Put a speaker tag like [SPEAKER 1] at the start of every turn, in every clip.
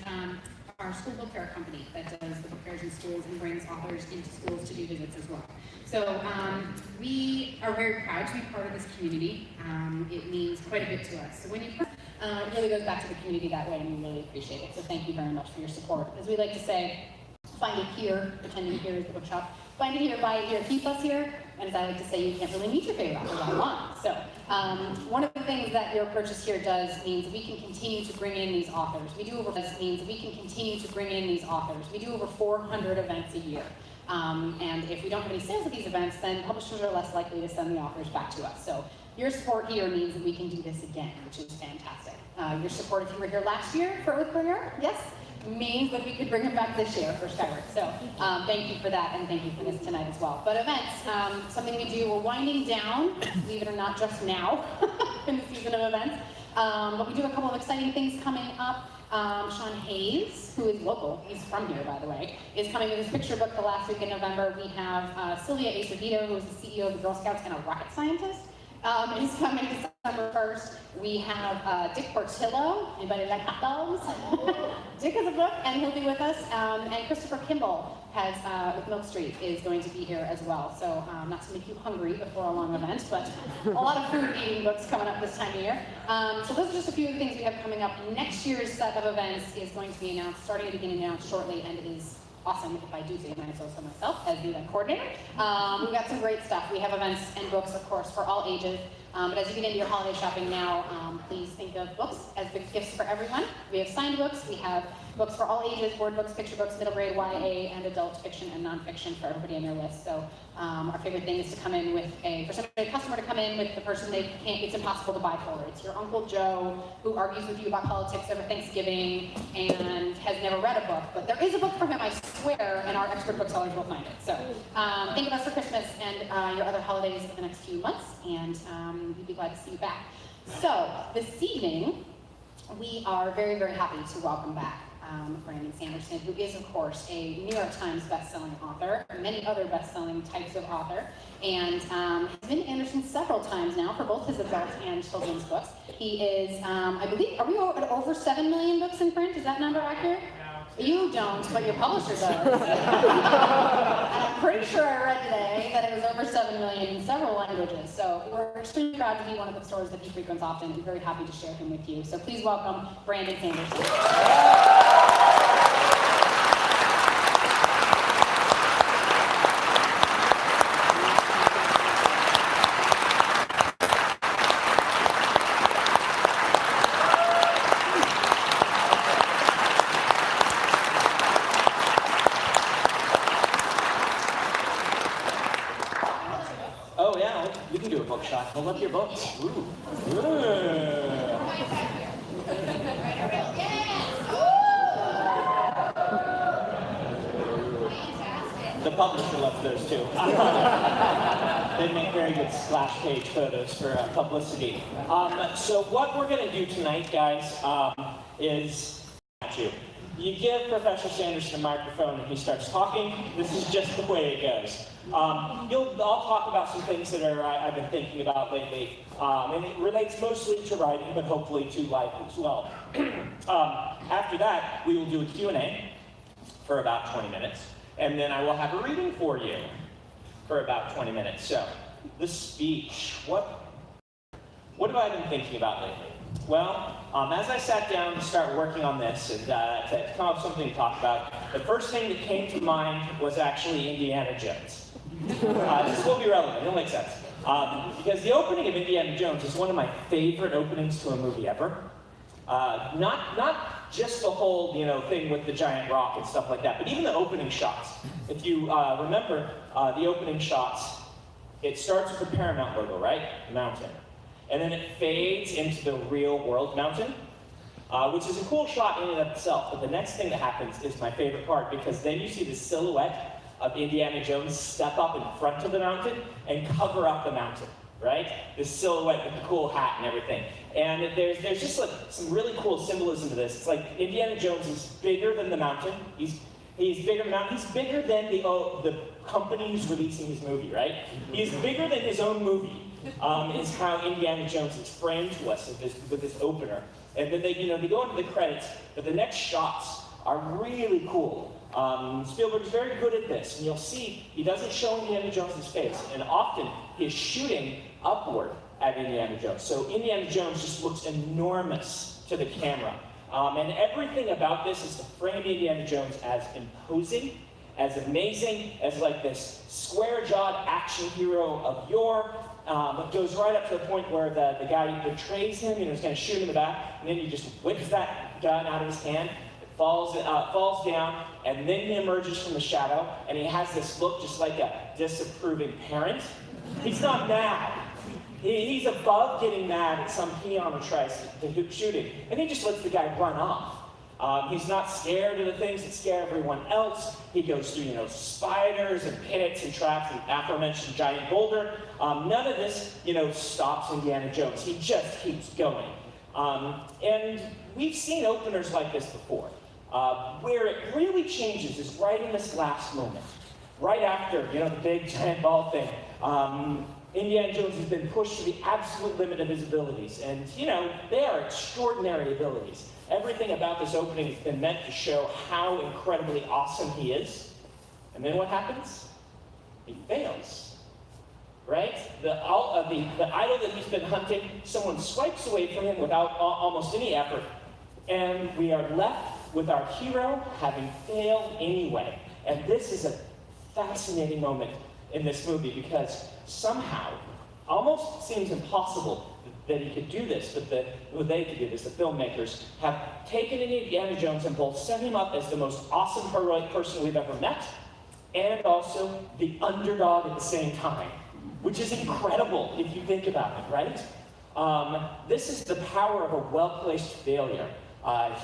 [SPEAKER 1] and our school book fair company that does the book fairs in schools and brings authors into schools to do visits as well. So we are very proud to be part of this community. It means quite a bit to us. So when you it really goes back to the community that way, and we really appreciate it. So thank you very much for your support. As we like to say, find it here, pretending here is the bookshop. Find it here, buy it here, keep us here. And as I like to say, you can't really meet your favorite authors online. So one of the things that your purchase here does means we can continue to bring in these authors. We do over 400 events a year. And if we don't have any sales at these events, then publishers are less likely to send the authors back to us. So your support here means that we can do this again, which is fantastic. Your support, if you were here last year for Oathbringer, yes, means that we could bring him back this year for Skyward. So thank you for that, and thank you for this tonight as well. But events, something we do, we're winding down, believe it or not, just now in the season of events. But we do a couple of exciting things coming up. Sean Hayes, who is local, he's from here, by the way, is coming with his picture book the last week in November. We have Sylvia Acevedo, who is the CEO of the Girl Scouts and a rocket scientist. He's coming December 1st. We have Dick Portillo. Anybody like hot dogs? Dick has a book, and he'll be with us. And Christopher Kimball has, with Milk Street, is going to be here as well. So not to make you hungry before a long event, but a lot of food-eating books coming up this time of year. So those are just a few of the things we have coming up. Next year's set of events is going to be announced, starting to begin announced shortly, and it is awesome if I do say so myself as the event coordinator. We've got some great stuff. We have events and books, of course, for all ages. But as you get into your holiday shopping now, please think of books as big gifts for everyone. We have signed books. We have books for all ages, board books, picture books, middle grade, YA, and adult fiction and nonfiction for everybody on your list. So our favorite thing is to come in with a customer to come in with the person it's impossible to buy for. It's your Uncle Joe who argues with you about politics over Thanksgiving and has never read a book. But there is a book for him, I swear, and our expert booksellers will find it. So think of us for Christmas and your other holidays in the next few months, and we'd be glad to see you back. So this evening, we are very, very happy to welcome back Brandon Sanderson, who is, of course, a New York Times best-selling author, many other best-selling types of author, and has been Anderson several times now for both his adult and children's books. He is, I believe, are we at over 7 million books in print? Is that number accurate? You don't, but your publisher does. I'm pretty sure I read today that it was over 7 million in several languages. So we're extremely proud to be one of the stores that he frequents often, and very happy to share him with you. So please welcome Brandon Sanderson.
[SPEAKER 2] Hold up your books. Ooh. The publisher loves those too. They make very good splash page photos for publicity. So what we're going to do tonight, guys, is you give Professor Sanderson a microphone and he starts talking. This is just the way it goes. I'll talk about some things that I've been thinking about lately, and it relates mostly to writing, but hopefully to life as well. After that, we will do a Q&A for about 20 minutes, and then I will have a reading for you for about 20 minutes. So, the speech. What have I been thinking about lately? Well, as I sat down to start working on this and to come up with something to talk about, the first thing that came to mind was actually Indiana Jones. This will be relevant, it'll make sense. Because the opening of Indiana Jones is one of my favorite openings to a movie ever. Not just the whole thing with the giant rock and stuff like that, but even the opening shots. If you remember the opening shots, it starts with the Paramount logo, right? The mountain. And then it fades into the real world mountain, which is a cool shot in and of itself. But the next thing that happens is my favorite part, because then you see the silhouette of Indiana Jones step up in front of the mountain and cover up the mountain, right? This silhouette with the cool hat and everything. And there's just like some really cool symbolism to this. It's like Indiana Jones is bigger than the mountain. He's bigger than the mountain. He's bigger than the company who's releasing his movie, right? He's bigger than his own movie. Is how Indiana Jones is framed to us with this opener. And then they go into the credits, but the next shots are really cool. Spielberg's very good at this, and you'll see he doesn't show Indiana Jones' face, and often he is shooting upward at Indiana Jones. So Indiana Jones just looks enormous to the camera. And everything about this is to frame Indiana Jones as imposing, as amazing, as like this square-jawed action hero of yore. It goes right up to the point where the guy betrays him, he's going to shoot him in the back, and then he just whips that gun out of his hand, it falls down, and then he emerges from the shadow, and he has this look just like a disapproving parent. He's not mad. He's above getting mad at some peon who tries to shoot him, and he just lets the guy run off. He's not scared of the things that scare everyone else. He goes through, spiders and pits and traps and aforementioned giant boulder. None of this, stops Indiana Jones. He just keeps going. And we've seen openers like this before. Where it really changes is right in this last moment. Right after, the big giant ball thing. Indiana Jones has been pushed to the absolute limit of his abilities. And, they are extraordinary abilities. Everything about this opening has been meant to show how incredibly awesome he is. And then what happens? He fails. Right? The idol that he's been hunting, someone swipes away from him without almost any effort. And we are left with our hero having failed anyway. And this is a fascinating moment in this movie because somehow, almost seems impossible that he could do this, but they could do this, the filmmakers, have taken Indiana Jones and both set him up as the most awesome, heroic person we've ever met, and also the underdog at the same time, which is incredible if you think about it, right? This is the power of a well-placed failure.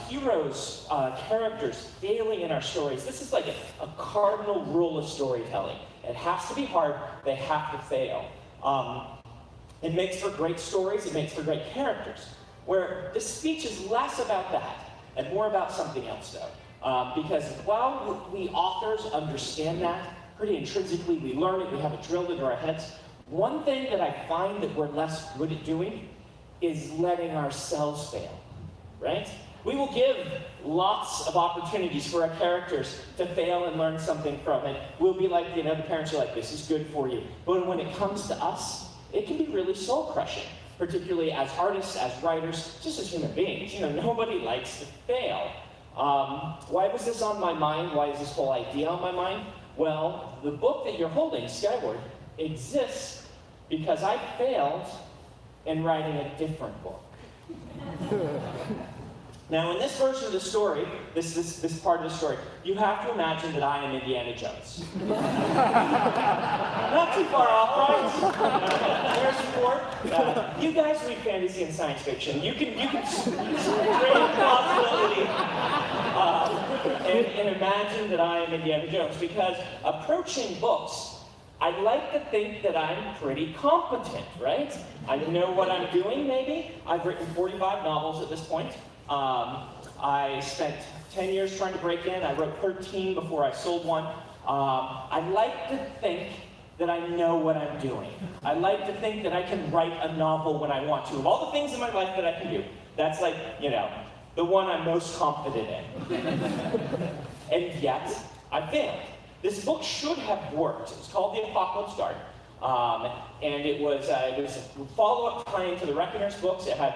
[SPEAKER 2] Heroes, characters failing in our stories. This is like a cardinal rule of storytelling. It has to be hard, they have to fail. It makes for great stories, it makes for great characters, where this speech is less about that and more about something else, though. Because while we authors understand that pretty intrinsically, we learn it, we have it drilled into our heads, one thing that I find that we're less good at doing is letting ourselves fail, right? We will give lots of opportunities for our characters to fail and learn something from it. We'll be like, the parents are like, this is good for you. But when it comes to us, it can be really soul-crushing, particularly as artists, as writers, just as human beings. Nobody likes to fail. Why was this on my mind? Why is this whole idea on my mind? Well, the book that you're holding, Skyward, exists because I failed in writing a different book. Now, in this version of the story, this part of the story, you have to imagine that I am Indiana Jones. Not too far off, right? There's support. You guys read fantasy and science fiction. You can create plausibility and imagine that I am Indiana Jones. Because approaching books, I like to think that I'm pretty competent, right? I know what I'm doing, maybe. I've written 45 novels at this point. I spent 10 years trying to break in. I wrote 13 before I sold one. I like to think that I know what I'm doing. I like to think that I can write a novel when I want to. Of all the things in my life that I can do, that's like, the one I'm most confident in. And yet, I failed. This book should have worked. It's called The Apocalypse Guard. And it was a follow-up tie-in to the Reckoner's books. It had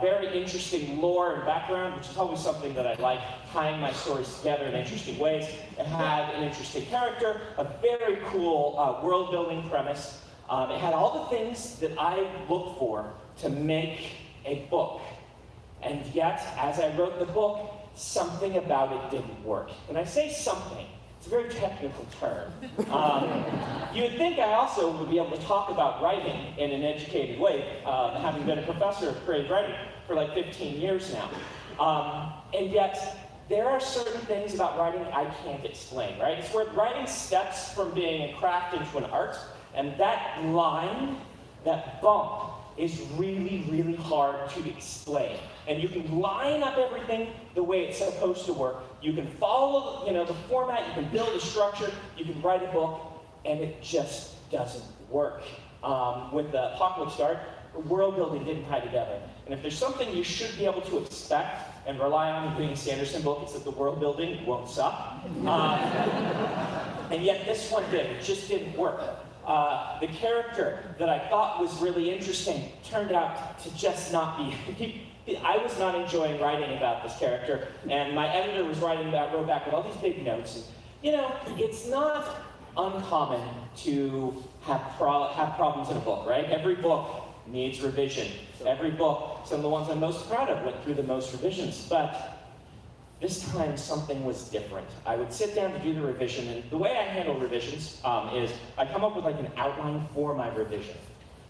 [SPEAKER 2] very interesting lore and background, which is always something that I like, tying my stories together in interesting ways. It had an interesting character, a very cool world-building premise. It had all the things that I look for to make a book. And yet, as I wrote the book, something about it didn't work. And I say something. It's a very technical term. You would think I also would be able to talk about writing in an educated way, having been a professor of creative writing for like 15 years now. And yet, there are certain things about writing I can't explain, right? It's where writing steps from being a craft into an art, and that line, that bump, is really, really hard to explain. And you can line up everything the way it's supposed to work. You can follow, the format, you can build a structure, you can write a book, and it just doesn't work. With the Apocalypse Guard, world building didn't tie together. And if there's something you should be able to expect and rely on in doing a Sanderson book, it's that the world building won't suck. And yet this one did. It just didn't work. The character that I thought was really interesting turned out to just not be. I was not enjoying writing about this character, and my editor was wrote back with all these big notes. And, you know, it's not uncommon to have problems in a book, right? Every book needs revision. Every book, some of the ones I'm most proud of, went through the most revisions. But this time, something was different. I would sit down to do the revision, and the way I handle revisions is I come up with like an outline for my revision,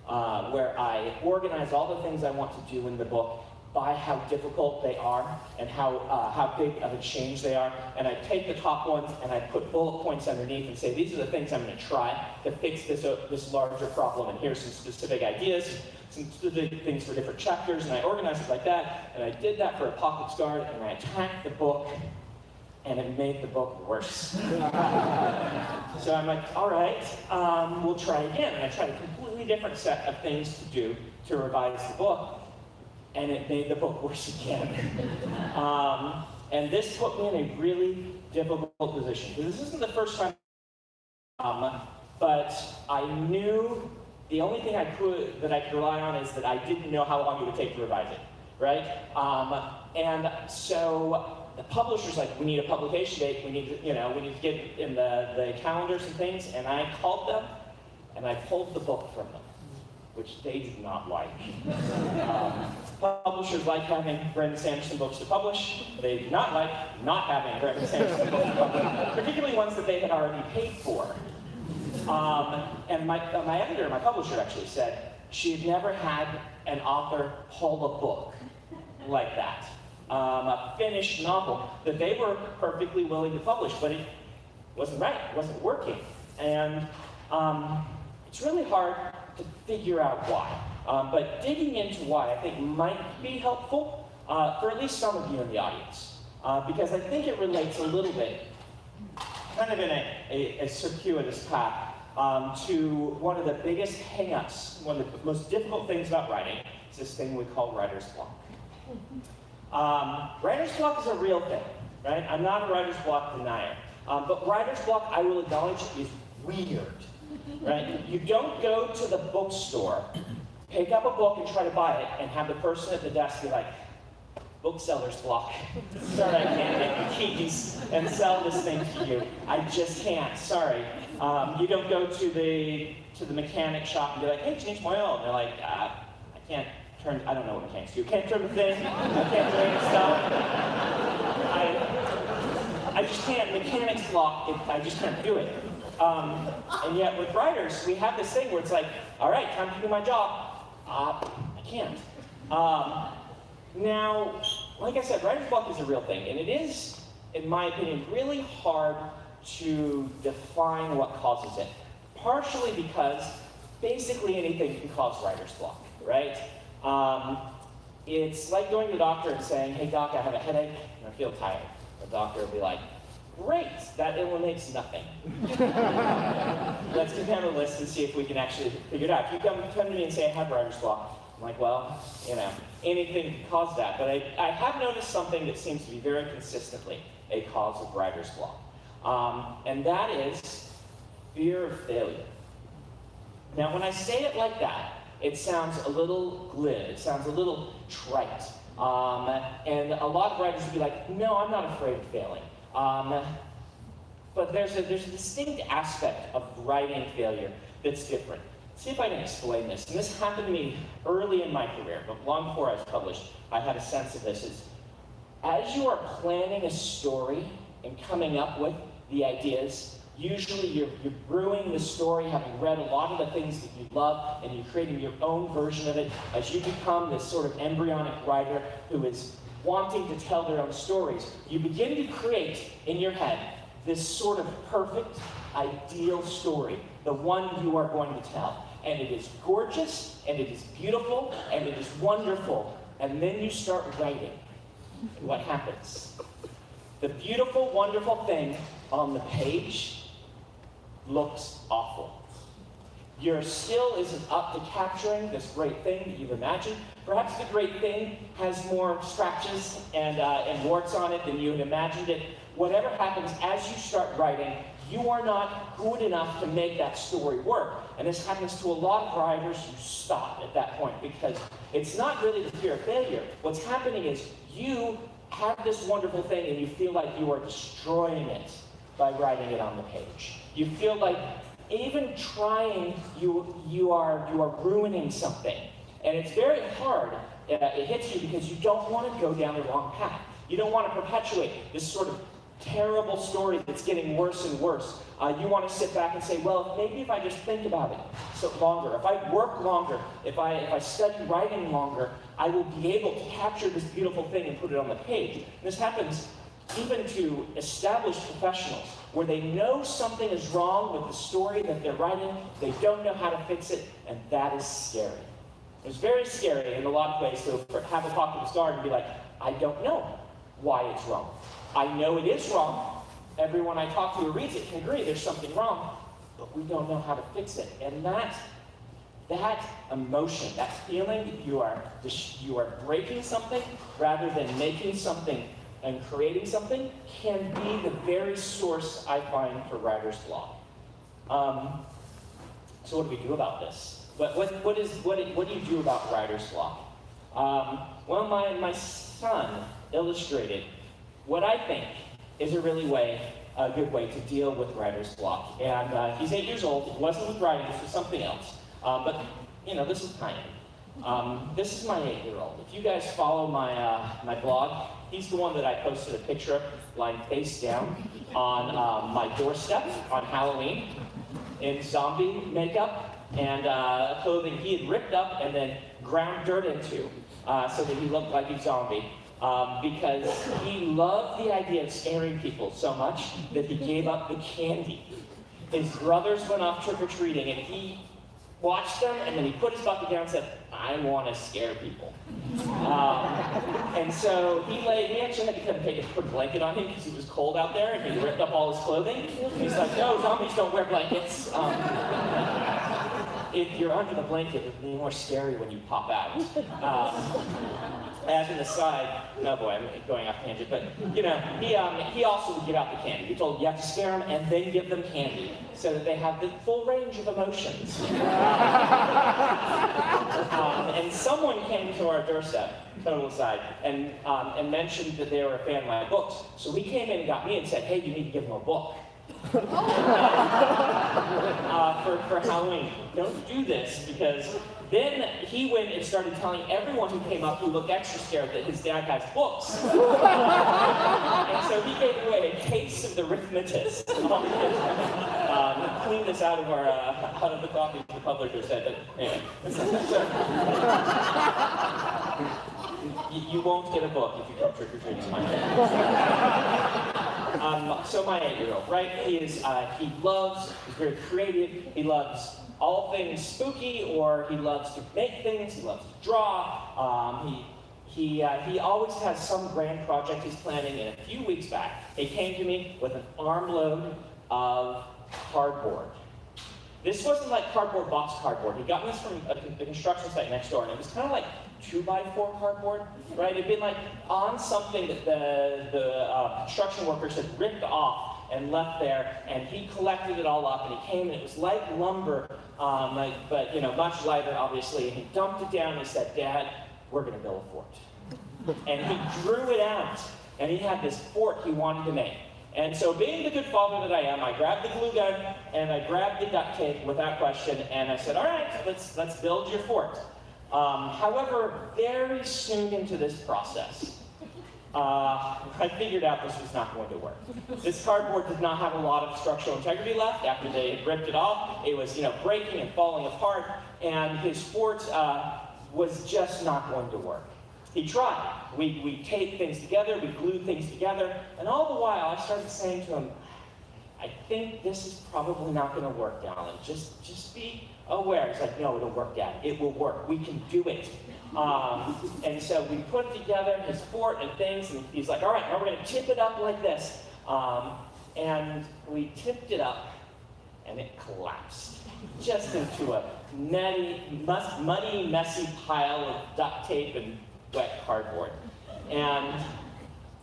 [SPEAKER 2] where I organize all the things I want to do in the book by how difficult they are and how big of a change they are. And I take the top ones and I put bullet points underneath and say, these are the things I'm going to try to fix this larger problem. And here's some specific ideas, some specific things for different chapters. And I organize it like that. And I did that for Apocalypse Guard, and I attacked the book, and it made the book worse. So I'm like, all right, we'll try again. And I tried a completely different set of things to do to revise the book, and it made the book worse again. And this put me in a really difficult position. This isn't the first time, but I knew the only thing that I could rely on is that I didn't know how long it would take to revise it, right? And so the publisher's like, we need a publication date, we need to get it in the calendars and things, and I called them, and I pulled the book from them, which they did not like. Publishers like having Brandon Sanderson books to publish. They did not like not having Brandon Sanderson books to publish, particularly ones that they had already paid for. And my editor, my publisher actually said she had never had an author pull a book like that. A finished novel that they were perfectly willing to publish, but it wasn't right, it wasn't working. And it's really hard to figure out why. But digging into why, I think, might be helpful for at least some of you in the audience. Because I think it relates a little bit, kind of in a circuitous path, to one of the biggest hang-ups, one of the most difficult things about writing, is this thing we call writer's block. Writer's block is a real thing, right? I'm not a writer's block denier. But writer's block, I will acknowledge, is weird. Right? You don't go to the bookstore, pick up a book and try to buy it, and have the person at the desk be like, bookseller's block. Sorry, I can't get the keys and sell this thing to you. I just can't, sorry. You don't go to the mechanic shop and be like, hey, change my oil. And they're like, I can't turn, I don't know what mechanics do. Can't turn the thing, I can't do any stuff. I just can't, mechanics block, I just can't do it. And yet with writers, we have this thing where it's like, all right, time to do my job. I can't. Now, like I said, writer's block is a real thing, and it is, in my opinion, really hard to define what causes it. Partially because basically anything can cause writer's block, right? It's like going to the doctor and saying, hey doc, I have a headache and I feel tired. The doctor will be like, great, that eliminates nothing. Let's compare the list and see if we can actually figure it out. If you come to me and say I have writer's block, I'm like, well, anything can cause that. But I have noticed something that seems to be very consistently a cause of writer's block. And that is fear of failure. Now, when I say it like that, it sounds a little glib, it sounds a little trite. And a lot of writers would be like, no, I'm not afraid of failing. But there's a distinct aspect of writing failure that's different. See if I can explain this. And this happened to me early in my career, but long before I was published, I had a sense of this. Is as you are planning a story and coming up with the ideas, usually you're brewing the story, having read a lot of the things that you love, and you're creating your own version of it as you become this sort of embryonic writer who is wanting to tell their own stories. You begin to create in your head this sort of perfect, ideal story, the one you are going to tell. And it is gorgeous, and it is beautiful, and it is wonderful. And then you start writing. And what happens? The beautiful, wonderful thing on the page looks awful. Your skill isn't up to capturing this great thing that you've imagined. Perhaps the great thing has more scratches and warts on it than you had imagined it. Whatever happens, as you start writing, you are not good enough to make that story work. And this happens to a lot of writers. You stop at that point because it's not really the fear of failure. What's happening is you have this wonderful thing and you feel like you are destroying it by writing it on the page. You feel like even trying, you are ruining something. And it's very hard. It hits you because you don't want to go down the wrong path. You don't want to perpetuate this sort of terrible story that's getting worse and worse. You want to sit back and say, well, maybe if I just think about it longer, if I work longer, if I study writing longer, I will be able to capture this beautiful thing and put it on the page. And this happens even to established professionals, where they know something is wrong with the story that they're writing, they don't know how to fix it, and that is scary. It's very scary in a lot of ways to have a talk with the star and be like, I don't know why it's wrong. I know it is wrong. Everyone I talk to who reads it can agree there's something wrong, but we don't know how to fix it. And that emotion, that feeling that you are breaking something rather than making something and creating something can be the very source I find for writer's block. So what do we do about this? What do you do about writer's block? Well, my son illustrated what I think is a good way to deal with writer's block. And he's 8 years old. It wasn't with writing, this was something else. But this is tiny. This is my 8-year-old. If you guys follow my blog, he's the one that I posted a picture of lying face down on my doorstep on Halloween in zombie makeup and clothing he had ripped up and then ground dirt into so that he looked like a zombie. Because he loved the idea of scaring people so much that he gave up the candy. His brothers went off trick-or-treating and he watched them and then he put his bucket down and said, I want to scare people. And so we actually had to come take put a blanket on him because he was cold out there and he ripped up all his clothing. He's like, no, zombies don't wear blankets. If you're under the blanket, it'll be more scary when you pop out. As an aside, no boy, I'm going off tangent, but he also would give out the candy. He told you have to scare them and then give them candy so that they have the full range of emotions. And someone came to our doorstep, total aside, and mentioned that they were a fan of my books. So he came in and got me and said, hey, you need to give them a book. For Halloween. Don't do this, because then he went and started telling everyone who came up who looked extra scared that his dad has books. And so he gave away a case of the Arithmetus. Cleaned this out of the copies the publisher said. But anyway. You won't get a book if you come trick-or-treating my dad. So my 8-year-old, right? He's very creative. He loves all things spooky, or he loves to make things. He loves to draw. He always has some grand project he's planning. And a few weeks back, he came to me with an armload of cardboard. This wasn't like cardboard box cardboard. He'd gotten this from a construction site next door, and it was kind of like 2x4 cardboard, right? It'd been like on something that the construction workers had ripped off and left there, and he collected it all up, and he came, and it was like lumber, but much lighter, obviously, and he dumped it down, and he said, Dad, we're going to build a fort. And he drew it out, and he had this fort he wanted to make. And so, being the good father that I am, I grabbed the glue gun, and I grabbed the duct tape without question, and I said, all right, let's build your fort. However, very soon into this process, I figured out this was not going to work. This cardboard did not have a lot of structural integrity left after they had ripped it off. It was, breaking and falling apart, and his fort was just not going to work. He tried. We taped things together, we glued things together, and all the while I started saying to him, I think this is probably not going to work, Alan. Just be aware. He's like, no, it'll work, Dad. It will work. We can do it. And so we put together his fort and things, and he's like, all right, now we're going to tip it up like this. And we tipped it up, and it collapsed just into a muddy, messy pile of duct tape and wet cardboard. And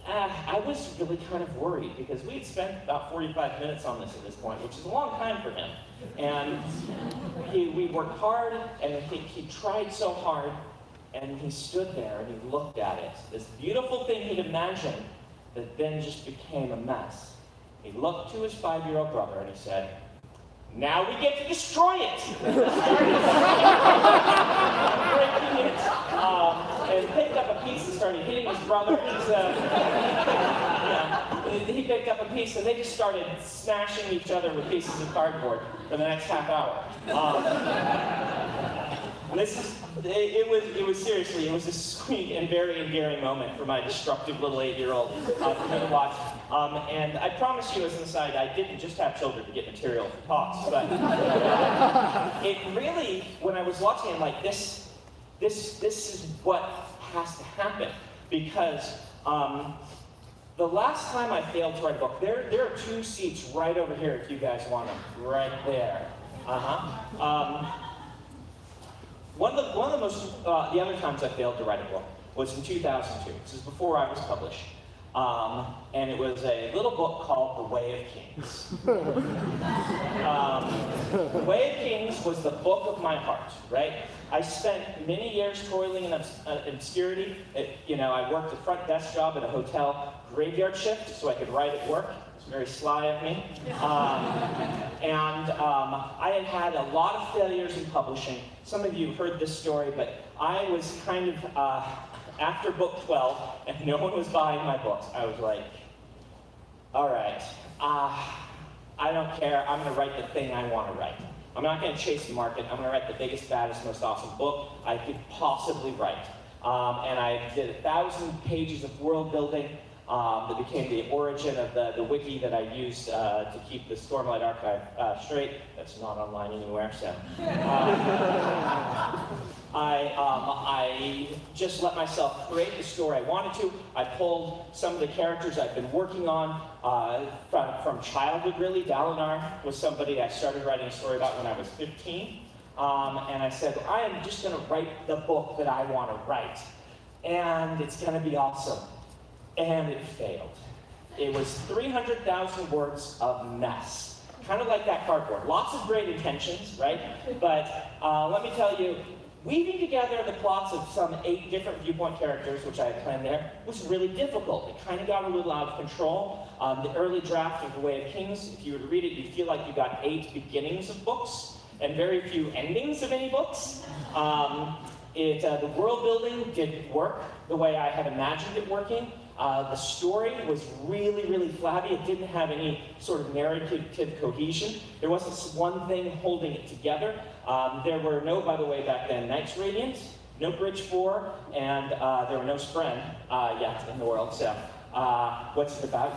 [SPEAKER 2] I was really kind of worried because we had spent about 45 minutes on this at this point, which is a long time for him. And we worked hard, and he tried so hard, and he stood there and he looked at it. This beautiful thing he'd imagined that then just became a mess. He looked to his 5-year-old brother and he said, "Now we get to destroy it!" Breaking it, and picked up a piece and started hitting his brother. He picked up a piece and they just started smashing each other with pieces of cardboard for the next half hour. It was seriously, it was a sweet and very endearing moment for my destructive little 8-year-old for me to watch. And I promise you, as an aside, I didn't just have children to get material for talks, but it really, when I was watching it, like this is what has to happen, because the last time I failed to write a book, there are 2 seats right over here if you guys want them, right there. One of the most, the other times I failed to write a book was in 2002. This is before I was published. And it was a little book called The Way of Kings. The Way of Kings was the book of my heart, right? I spent many years toiling in obscurity. I worked a front desk job at a hotel graveyard shift so I could write at work. It's very sly of me. I had had a lot of failures in publishing. Some of you heard this story, but I was kind of, after book 12, and no one was buying my books, I was like, all right, I don't care. I'm going to write the thing I want to write. I'm not going to chase the market. I'm going to write the biggest, baddest, most awesome book I could possibly write. And I did 1,000 pages of world building that became the origin of the wiki that I used to keep the Stormlight Archive straight. That's not online anywhere, so. I just let myself create the story I wanted to. I pulled some of the characters I've been working on from childhood, really. Dalinar was somebody I started writing a story about when I was 15. And I said, I am just going to write the book that I want to write. And it's going to be awesome. And it failed. It was 300,000 words of mess. Kind of like that cardboard. Lots of great intentions, right? But let me tell you, weaving together the plots of some 8 different viewpoint characters, which I had planned there, was really difficult. It kind of got a little out of control. The early draft of The Way of Kings, if you were to read it, you'd feel like you got 8 beginnings of books and very few endings of any books. The world building didn't work the way I had imagined it working. The story was really, really flabby. It didn't have any sort of narrative cohesion. There wasn't one thing holding it together. There were no, by the way, back then, Knights Radiant, no Bridge 4, and there were no Spren yet in the world. So, what's it about?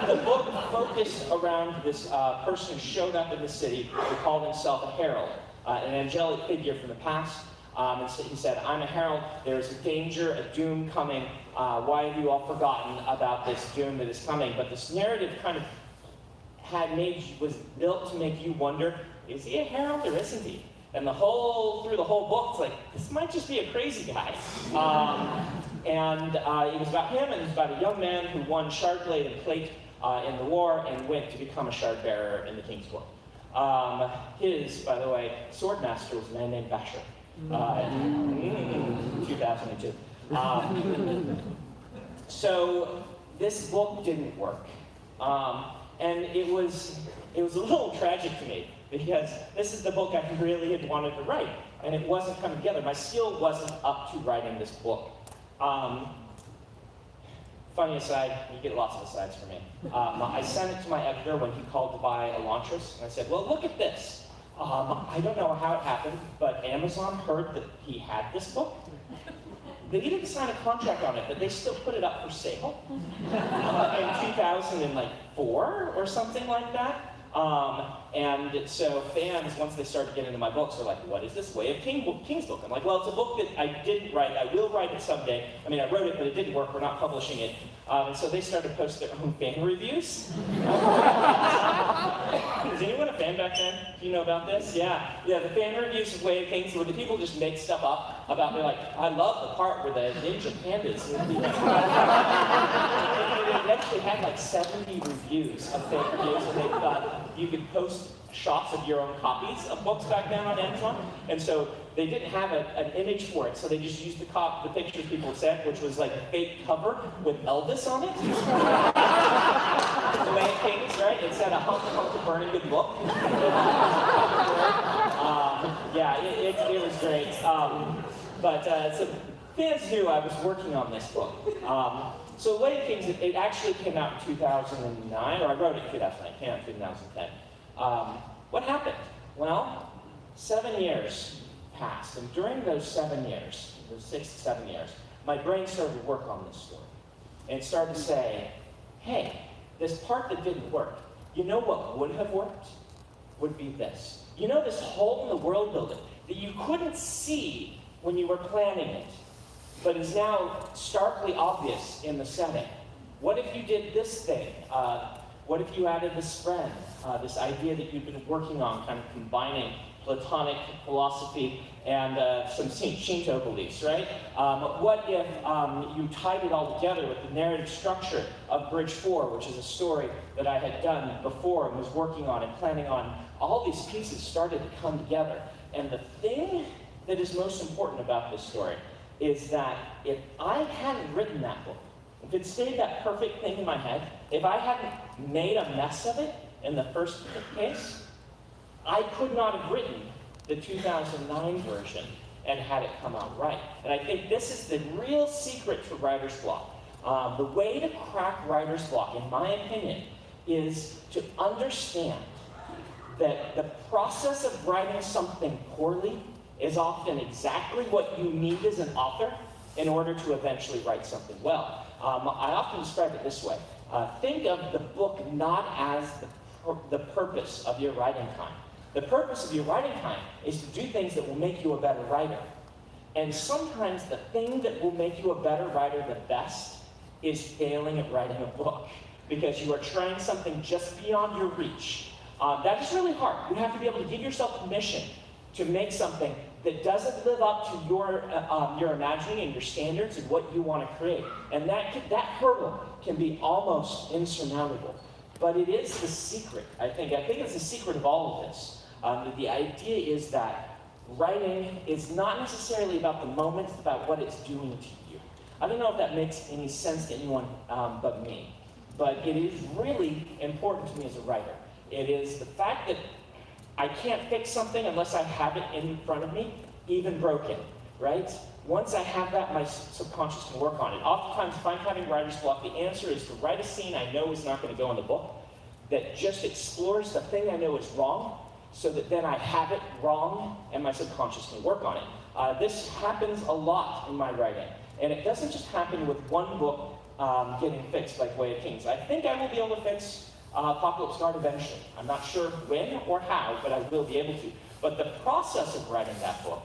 [SPEAKER 2] The book focused around this person who showed up in the city who called himself a herald. An angelic figure from the past. And so he said, I'm a herald, there's a danger, a doom coming. Why have you all forgotten about this doom that is coming? But this narrative kind of was built to make you wonder, is he a herald or isn't he? And through the whole book, it's like, this might just be a crazy guy. It was about him, and it was about a young man who won Shardblade and Plate in the war and went to become a shard bearer in the King's Court. By the way, swordmaster was a man named Basher. 2002. So this book didn't work. And it was a little tragic to me because this is the book I really had wanted to write, and it wasn't coming together. My skill wasn't up to writing this book. Funny aside, you get lots of asides from me. I sent it to my editor when he called to buy Elantris, and I said, well, look at this. I don't know how it happened, but Amazon heard that he had this book. They didn't sign a contract on it, but they still put it up for sale in 2004 or something like that. And so fans, once they started getting into my books, are like, what is this Way of Kings book? I'm like, well, it's a book that I didn't write. I will write it someday. I mean, I wrote it, but it didn't work. We're not publishing it. And so they started posting their own fan reviews. Is anyone a fan back then? Do you know about this? Yeah, the fan reviews of Way of Kings, where the people just make stuff up about, they're like, I love the part where the ninja pandas. They actually had like 70 reviews of fan reviews, and they thought you could post shots of your own copies of books back then on Amazon. And so they didn't have an image for it, so they just used the pictures people sent, which was like a fake cover with Elvis on it. The Way of Kings, right? It said a hunk of burning good book. It was great. So fans knew I was working on this book. So Way of Kings, it actually came out in 2009, or I wrote it in 2009, came out in 2010. What happened? Well, 7 years passed, and during those 7 years, those 6 to 7 years, my brain started to work on this story. And it started to say, hey, this part that didn't work, you know what would have worked? Would be this. You know this hole in the world building that you couldn't see when you were planning it, but is now starkly obvious in the setting. What if you did this thing? What if you added this friend, this idea that you've been working on, kind of combining Platonic philosophy and some Shinto beliefs, right? What if you tied it all together with the narrative structure of Bridge 4, which is a story that I had done before and was working on and planning on? All these pieces started to come together. And the thing that is most important about this story is that if I hadn't written that book, if it stayed that perfect thing in my head, if I hadn't made a mess of it in the first case, I could not have written the 2009 version and had it come out right. And I think this is the real secret to writer's block. The way to crack writer's block, in my opinion, is to understand that the process of writing something poorly is often exactly what you need as an author in order to eventually write something well. I often describe it this way. Think of the book not as the purpose of your writing time. The purpose of your writing time is to do things that will make you a better writer. And sometimes the thing that will make you a better writer the best is failing at writing a book, because you are trying something just beyond your reach. That is really hard. You have to be able to give yourself permission to make something that doesn't live up to your imagining and your standards and what you want to create. And that hurdle can be almost insurmountable. But it is the secret, I think. I think it's the secret of all of this. The idea is that writing is not necessarily about the moment, it's about what it's doing to you. I don't know if that makes any sense to anyone but me. But it is really important to me as a writer. It is the fact that I can't fix something unless I have it in front of me, even broken, right? Once I have that, my subconscious can work on it. Oftentimes, if I'm having writer's block, the answer is to write a scene I know is not going to go in the book that just explores the thing I know is wrong, so that then I have it wrong and my subconscious can work on it. This happens a lot in my writing, and it doesn't just happen with one book getting fixed like Way of Kings. I think I will be able to fix Apocalypse Guard eventually. I'm not sure when or how, but I will be able to. But the process of writing that book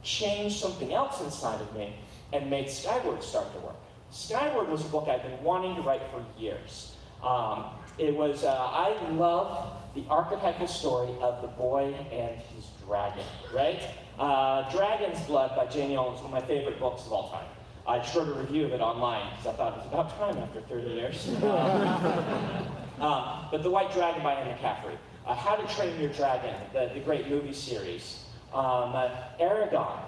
[SPEAKER 2] changed something else inside of me and made Skyward start to work. Skyward was a book I've been wanting to write for years. I love the archetypal story of the boy and his dragon, right? Dragon's Blood by Jane Austen is one of my favorite books of all time. I just wrote a review of it online because I thought it was about time after 30 years. But The White Dragon by Anne McCaffrey. How to Train Your Dragon, the great movie series. Aragon,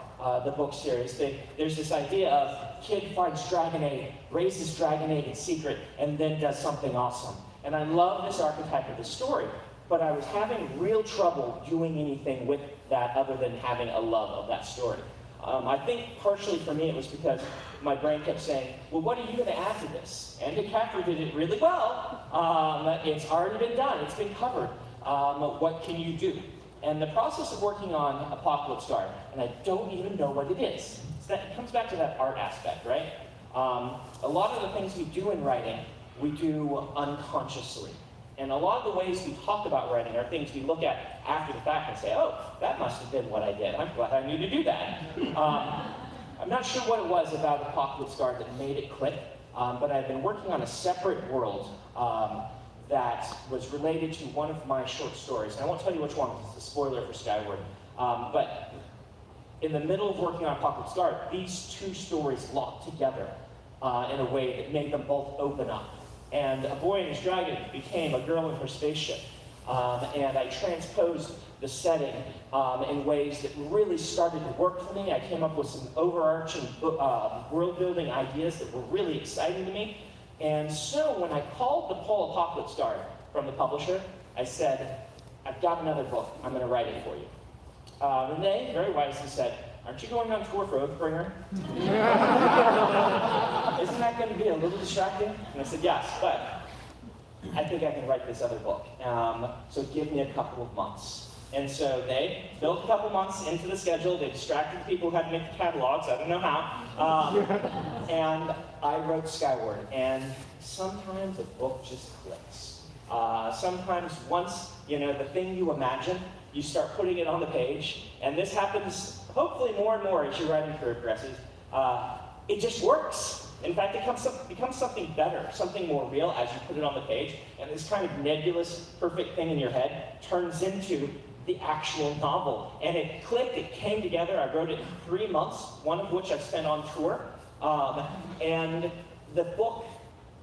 [SPEAKER 2] the book series. There's this idea of kid finds dragon egg, raises dragon egg in secret, and then does something awesome. And I love this archetype of the story, but I was having real trouble doing anything with that other than having a love of that story. I think partially for me it was because my brain kept saying, well, what are you going to add to this? And McCaffrey did it really well. It's already been done. It's been covered. What can you do? And the process of working on Apocalypse Guard, and I don't even know what it is. It comes back to that art aspect, right? A lot of the things we do in writing, we do unconsciously. And a lot of the ways we talk about writing are things we look at after the fact and say, oh, that must have been what I did. I'm glad I knew to do that. I'm not sure what it was about Apocalypse Guard that made it click, but I've been working on a separate world that was related to one of my short stories. And I won't tell you which one, because it's a spoiler for Skyward. But in the middle of working on Apocalypse Guard, these two stories locked together in a way that made them both open up. And A Boy and His Dragon became A Girl in Her Spaceship. And I transposed the setting in ways that really started to work for me. I came up with some overarching world-building ideas that were really exciting to me. And so when I called the Paul Apocalypse Guard from the publisher, I said, I've got another book. I'm going to write it for you. And they very wisely said, aren't you going on tour for Oathbringer? Isn't that going to be a little distracting? And I said, yes, but I think I can write this other book. So give me a couple of months. And so they built a couple months into the schedule. They distracted the people who had to make the catalogs. I don't know how. And I wrote Skyward. And sometimes a book just clicks. Sometimes once, the thing you imagine, you start putting it on the page. And this happens hopefully more and more as your writing career progresses. It just works. In fact, it becomes something better, something more real as you put it on the page. And this kind of nebulous, perfect thing in your head turns into the actual novel. And it clicked, it came together. I wrote it in 3 months, one of which I spent on tour. And the book,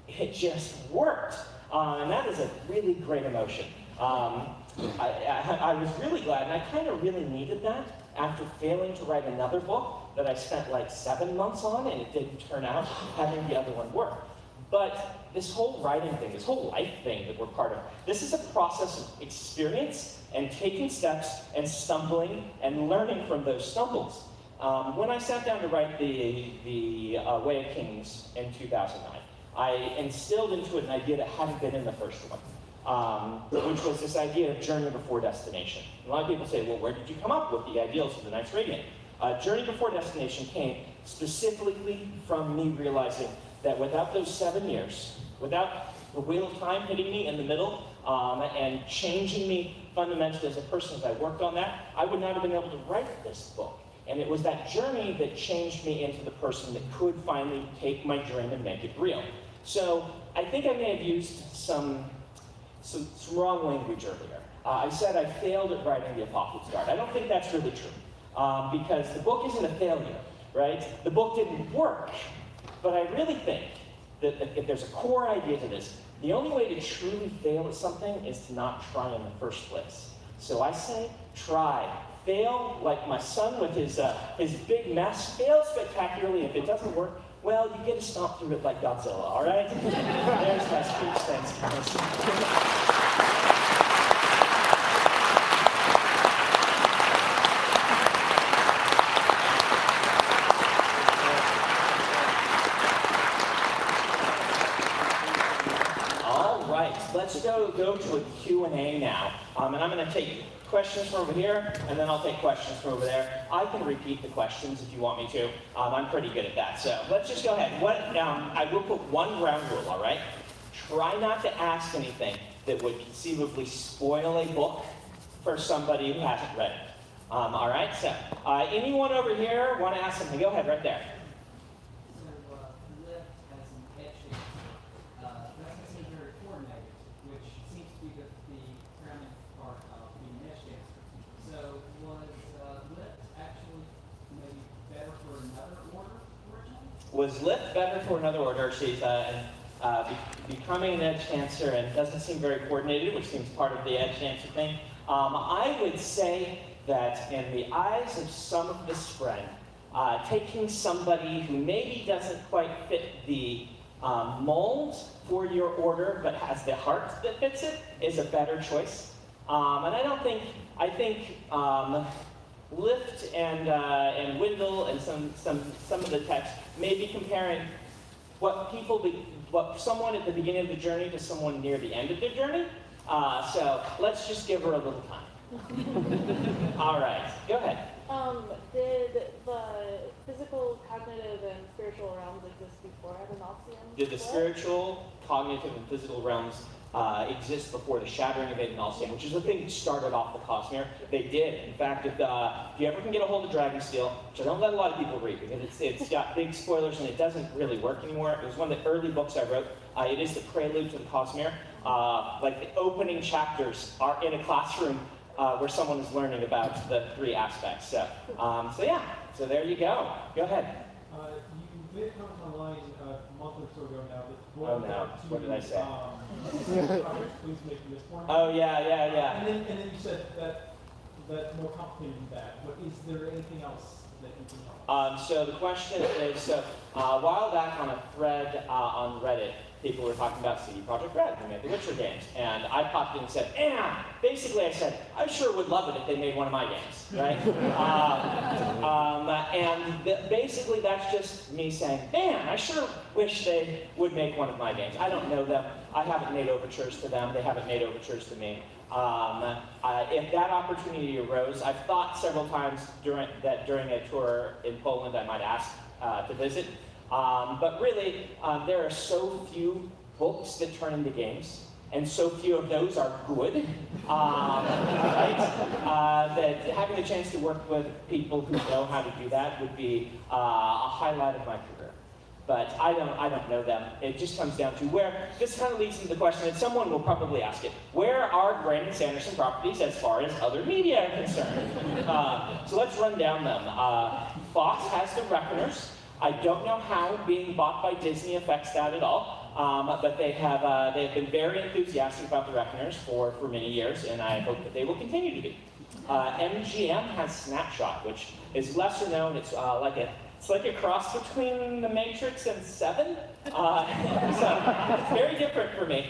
[SPEAKER 2] it just worked. And that is a really great emotion. I was really glad, and I kind of really needed that after failing to write another book that I spent like 7 months on, and it didn't turn out having the other one work. But this whole writing thing, this whole life thing that we're part of, this is a process of experience and taking steps and stumbling and learning from those stumbles. When I sat down to write the Way of Kings in 2009, I instilled into it an idea that hadn't been in the first one. Which was this idea of journey before destination. A lot of people say, well, where did you come up with the ideals of the Knights Radiant? Journey before destination came specifically from me realizing that without those 7 years, without the wheel of time hitting me in the middle and changing me fundamentally as a person as I worked on that, I would not have been able to write this book. And it was that journey that changed me into the person that could finally take my dream and make it real. So I think I may have used some wrong language earlier. I said I failed at writing the Apocalypse Guard. I don't think that's really true, because the book isn't a failure, right? The book didn't work, but I really think that if there's a core idea to this, the only way to truly fail at something is to not try in the first place. So I say, try. Fail like my son with his big mess. Fail spectacularly. If it doesn't work, well, you get to stomp through it like Godzilla, all right? There's my speech. Thanks, guys. Let's go to a Q&A now. And I'm going to take questions from over here, and then I'll take questions from over there. I can repeat the questions if you want me to. I'm pretty good at that. So let's just go ahead. I will put one ground rule, all right? Try not to ask anything that would conceivably spoil a book for somebody who hasn't read it. All right? So anyone over here want to ask something? Go ahead, right there. Was Lift better for another order? She's becoming an Edge Dancer and doesn't seem very coordinated, which seems part of the Edge Dancer thing. I would say that in the eyes of some of the spread, taking somebody who maybe doesn't quite fit the mold for your order, but has the heart that fits it, is a better choice. And I think Lift and Windle and some of the text may be comparing what someone at the beginning of the journey to someone near the end of their journey. So let's just give her a little time. All right, go ahead.
[SPEAKER 3] Did the physical, cognitive, and spiritual realms exist before Adenoxium?
[SPEAKER 2] Did the spiritual, cognitive, and physical realms exist before the shattering of Ignacian, which is the thing that started off the Cosmere. They did. In fact, if you ever can get a hold of Dragonsteel, which I don't let a lot of people read because it's got big spoilers and it doesn't really work anymore. It was one of the early books I wrote. It is the prelude to the Cosmere. Like the opening chapters are in a classroom where someone is learning about the 3 aspects. So yeah. So there you go. Go ahead.
[SPEAKER 4] You did come online a month or so ago now.
[SPEAKER 2] Oh no, what did I say?
[SPEAKER 4] Please make this one.
[SPEAKER 2] Oh yeah.
[SPEAKER 4] And then you said that's more complicated than that. But is there anything else that you can help?
[SPEAKER 2] So the question is, a while back on a thread on Reddit, people were talking about CD Projekt Red, who made the Witcher games. And I popped in and said, basically I said, I sure would love it if they made one of my games, right? Basically that's just me saying, man, I sure wish they would make one of my games. I don't know them. I haven't made overtures to them. They haven't made overtures to me. If that opportunity arose, I've thought several times during a tour in Poland I might ask to visit. But really, there are so few books that turn into games, and so few of those are good, right? That having the chance to work with people who know how to do that would be a highlight of my career. But I don't know them. It just comes down to where, this kind of leads into the question that someone will probably ask it, where are Brandon Sanderson properties as far as other media are concerned? So let's run down them. Fox has the Reckoners. I don't know how being bought by Disney affects that at all, but they have been very enthusiastic about the Reckoners for many years, and I hope that they will continue to be. MGM has Snapshot, which is lesser known. It's like a cross between The Matrix and Seven. So it's very different for me.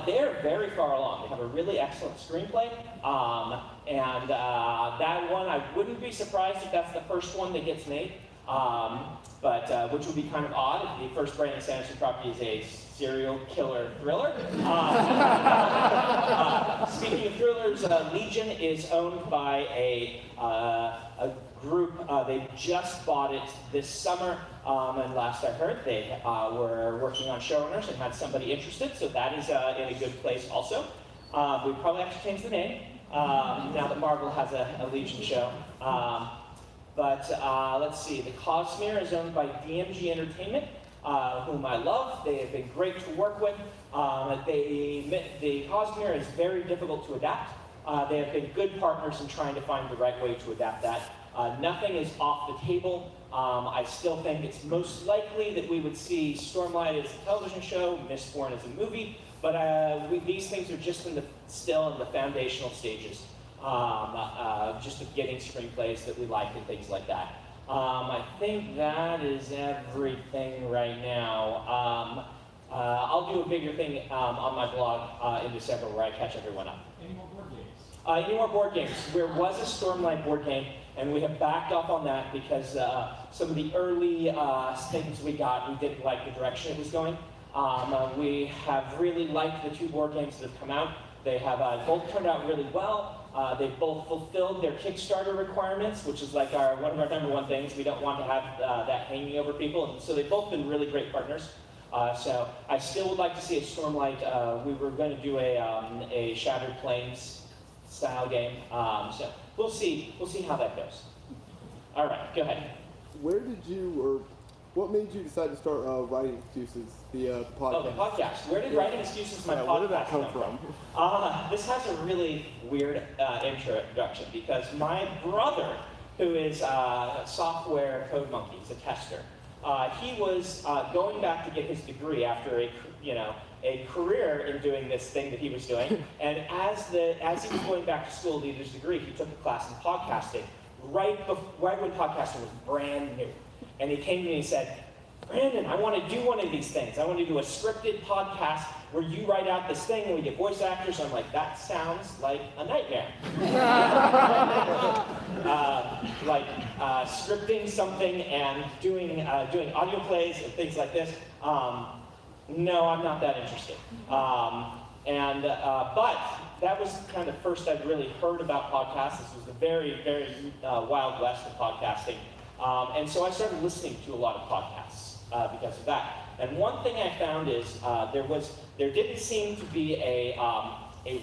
[SPEAKER 2] They're very far along. They have a really excellent screenplay. And that one, I wouldn't be surprised if that's the first one that gets made. But which would be kind of odd if the first Brandon Sanderson property is a serial killer thriller. Speaking of thrillers, Legion is owned by a group. They just bought it this summer, and last I heard, they were working on showrunners and had somebody interested, so that is in a good place also. We probably have to change the name now that Marvel has a Legion show. But let's see, the Cosmere is owned by DMG Entertainment, whom I love. They have been great to work with. The Cosmere is very difficult to adapt. They have been good partners in trying to find the right way to adapt that. Nothing is off the table. I still think it's most likely that we would see Stormlight as a television show, Mistborn as a movie, but these things are just still in the foundational stages. Just of getting screenplays that we like and things like that. I think that is everything right now. I'll do a bigger thing on my blog in December where I catch everyone up.
[SPEAKER 4] Any more board games?
[SPEAKER 2] Any more board games? There was a Stormlight board game, and we have backed off on that because some of the early things we got, we didn't like the direction it was going. We have really liked the 2 board games that have come out. They have both turned out really well. They've both fulfilled their Kickstarter requirements, which is like one of our #1 things. We don't want to have that hanging over people. And so they've both been really great partners. So I still would like to see a Stormlight. We were going to do a Shattered Plains style game. So we'll see how that goes. All right, go ahead.
[SPEAKER 5] Where did you, or what made you decide to start Writing Excuses, the podcast?
[SPEAKER 2] Oh, the podcast. Where did Writing Excuses, my podcast,
[SPEAKER 5] where did that come from?
[SPEAKER 2] This has a really weird introduction because my brother, who is a software code monkey, he's a tester, he was going back to get his degree after a career in doing this thing that he was doing. And as he was going back to school to get his degree, he took a class in podcasting right when podcasting was brand new. And he came to me and he said, Brandon, I want to do one of these things. I want to do a scripted podcast where you write out this thing and we get voice actors. I'm like, that sounds like a nightmare. Scripting something and doing audio plays and things like this. No, I'm not that interested. But that was kind of the first I'd really heard about podcasts. This was the very, very wild west of podcasting. And so I started listening to a lot of podcasts. because of that. And one thing I found is there didn't seem to be a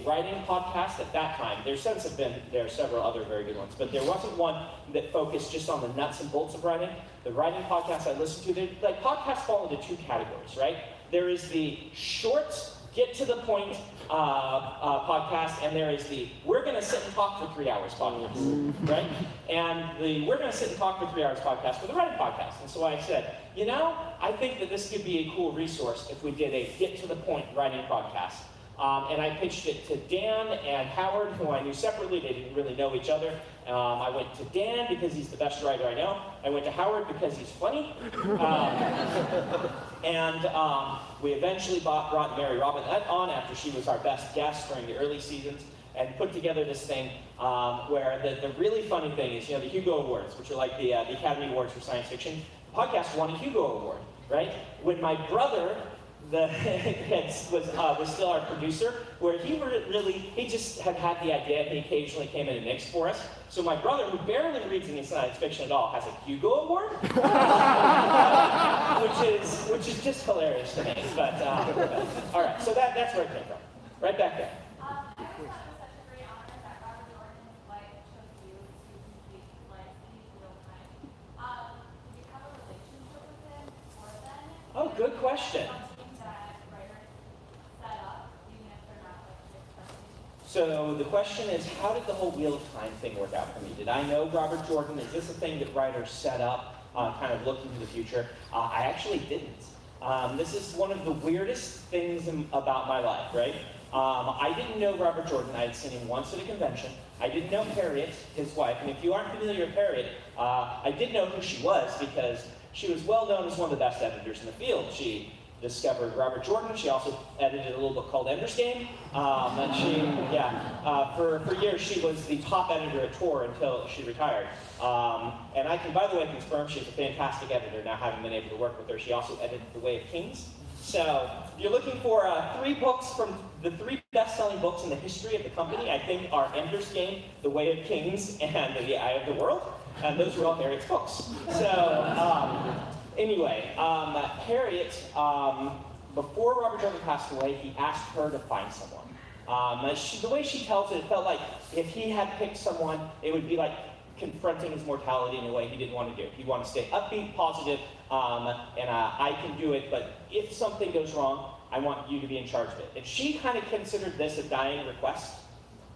[SPEAKER 2] writing podcast at that time. There are several other very good ones, but there wasn't one that focused just on the nuts and bolts of writing. The writing podcasts I listened to, like podcasts fall into two categories, right? There is the short, get to the point podcast, and there is the we're going to sit and talk for 3 hours podcast, right? And the we're going to sit and talk for 3 hours podcast for the writing podcast. And so I said, I think that this could be a cool resource if we did a get to the point writing podcast. And I pitched it to Dan and Howard, who I knew separately. They didn't really know each other. I went to Dan because he's the best writer I know. I went to Howard because he's funny. We eventually brought Mary Robin on after she was our best guest during the early seasons, and put together this thing where the really funny thing is, the Hugo Awards, which are like the Academy Awards for science fiction. The podcast won a Hugo Award, right? When my brother was still our producer, where he just had the idea, and he occasionally came in and mixed for us. So my brother, who barely reads any science fiction at all, has a Hugo Award, which is just hilarious to me. But all right, so that's where it came from, right back there.
[SPEAKER 6] I always thought it was such a great honor that Robert Jordan's wife chose you to complete life in real time. Did you have a relationship with him before then?
[SPEAKER 2] Oh, good question. So the question is, how did the whole Wheel of Time thing work out for me? Did I know Robert Jordan? Is this a thing that writers set up, kind of look into the future? I actually didn't. This is one of the weirdest things about my life, right? I didn't know Robert Jordan. I had seen him once at a convention. I didn't know Harriet, his wife. And if you aren't familiar with Harriet, I did know who she was because she was well known as one of the best editors in the field. She discovered Robert Jordan. She also edited a little book called Ender's Game. For years she was the top editor at Tor until she retired. And I can, by the way, confirm she's a fantastic editor now, having been able to work with her. She also edited The Way of Kings. So if you're looking for 3 books from the 3 best-selling books in the history of the company, I think are Ender's Game, The Way of Kings, and The Eye of the World. And those are all Harriet's books. So anyway, Harriet, before Robert Jordan passed away, he asked her to find someone. The way she tells it, it felt like if he had picked someone, it would be like confronting his mortality in a way he didn't want to do. He wanted to stay upbeat, positive, and I can do it, but if something goes wrong, I want you to be in charge of it. And she kind of considered this a dying request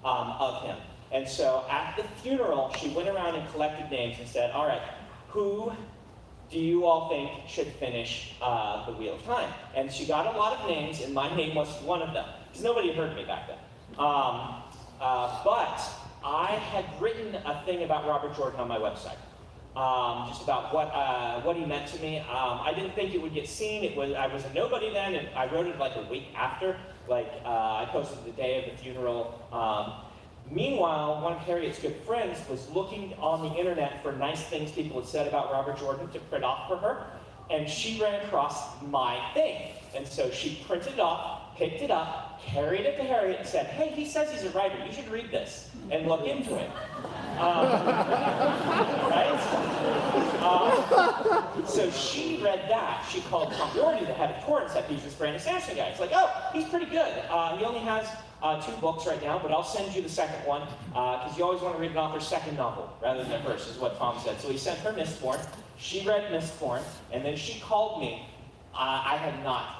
[SPEAKER 2] of him. And so at the funeral, she went around and collected names and said, all right, who do you all think should finish the Wheel of Time? And she got a lot of names, and my name was one of them, because nobody had heard of me back then. But I had written a thing about Robert Jordan on my website, just about what he meant to me. I didn't think it would get seen. I was a nobody then, and I wrote it like a week after. I posted the day of the funeral. Meanwhile, one of Harriet's good friends was looking on the internet for nice things people had said about Robert Jordan to print off for her, and she ran across my thing. And so she printed it off, picked it up, carried it to Harriet, and said, hey, he says he's a writer. You should read this and look into it. Right? So she read that. She called Tom Doherty, the head of Tor, and said, he's this Brandon Sanderson guy. It's like, oh, he's pretty good. He only has 2 books right now, but I'll send you the second one, because you always want to read an author's second novel rather than their first, is what Tom said. So he sent her Mistborn. She read Mistborn, and then she called me. I had not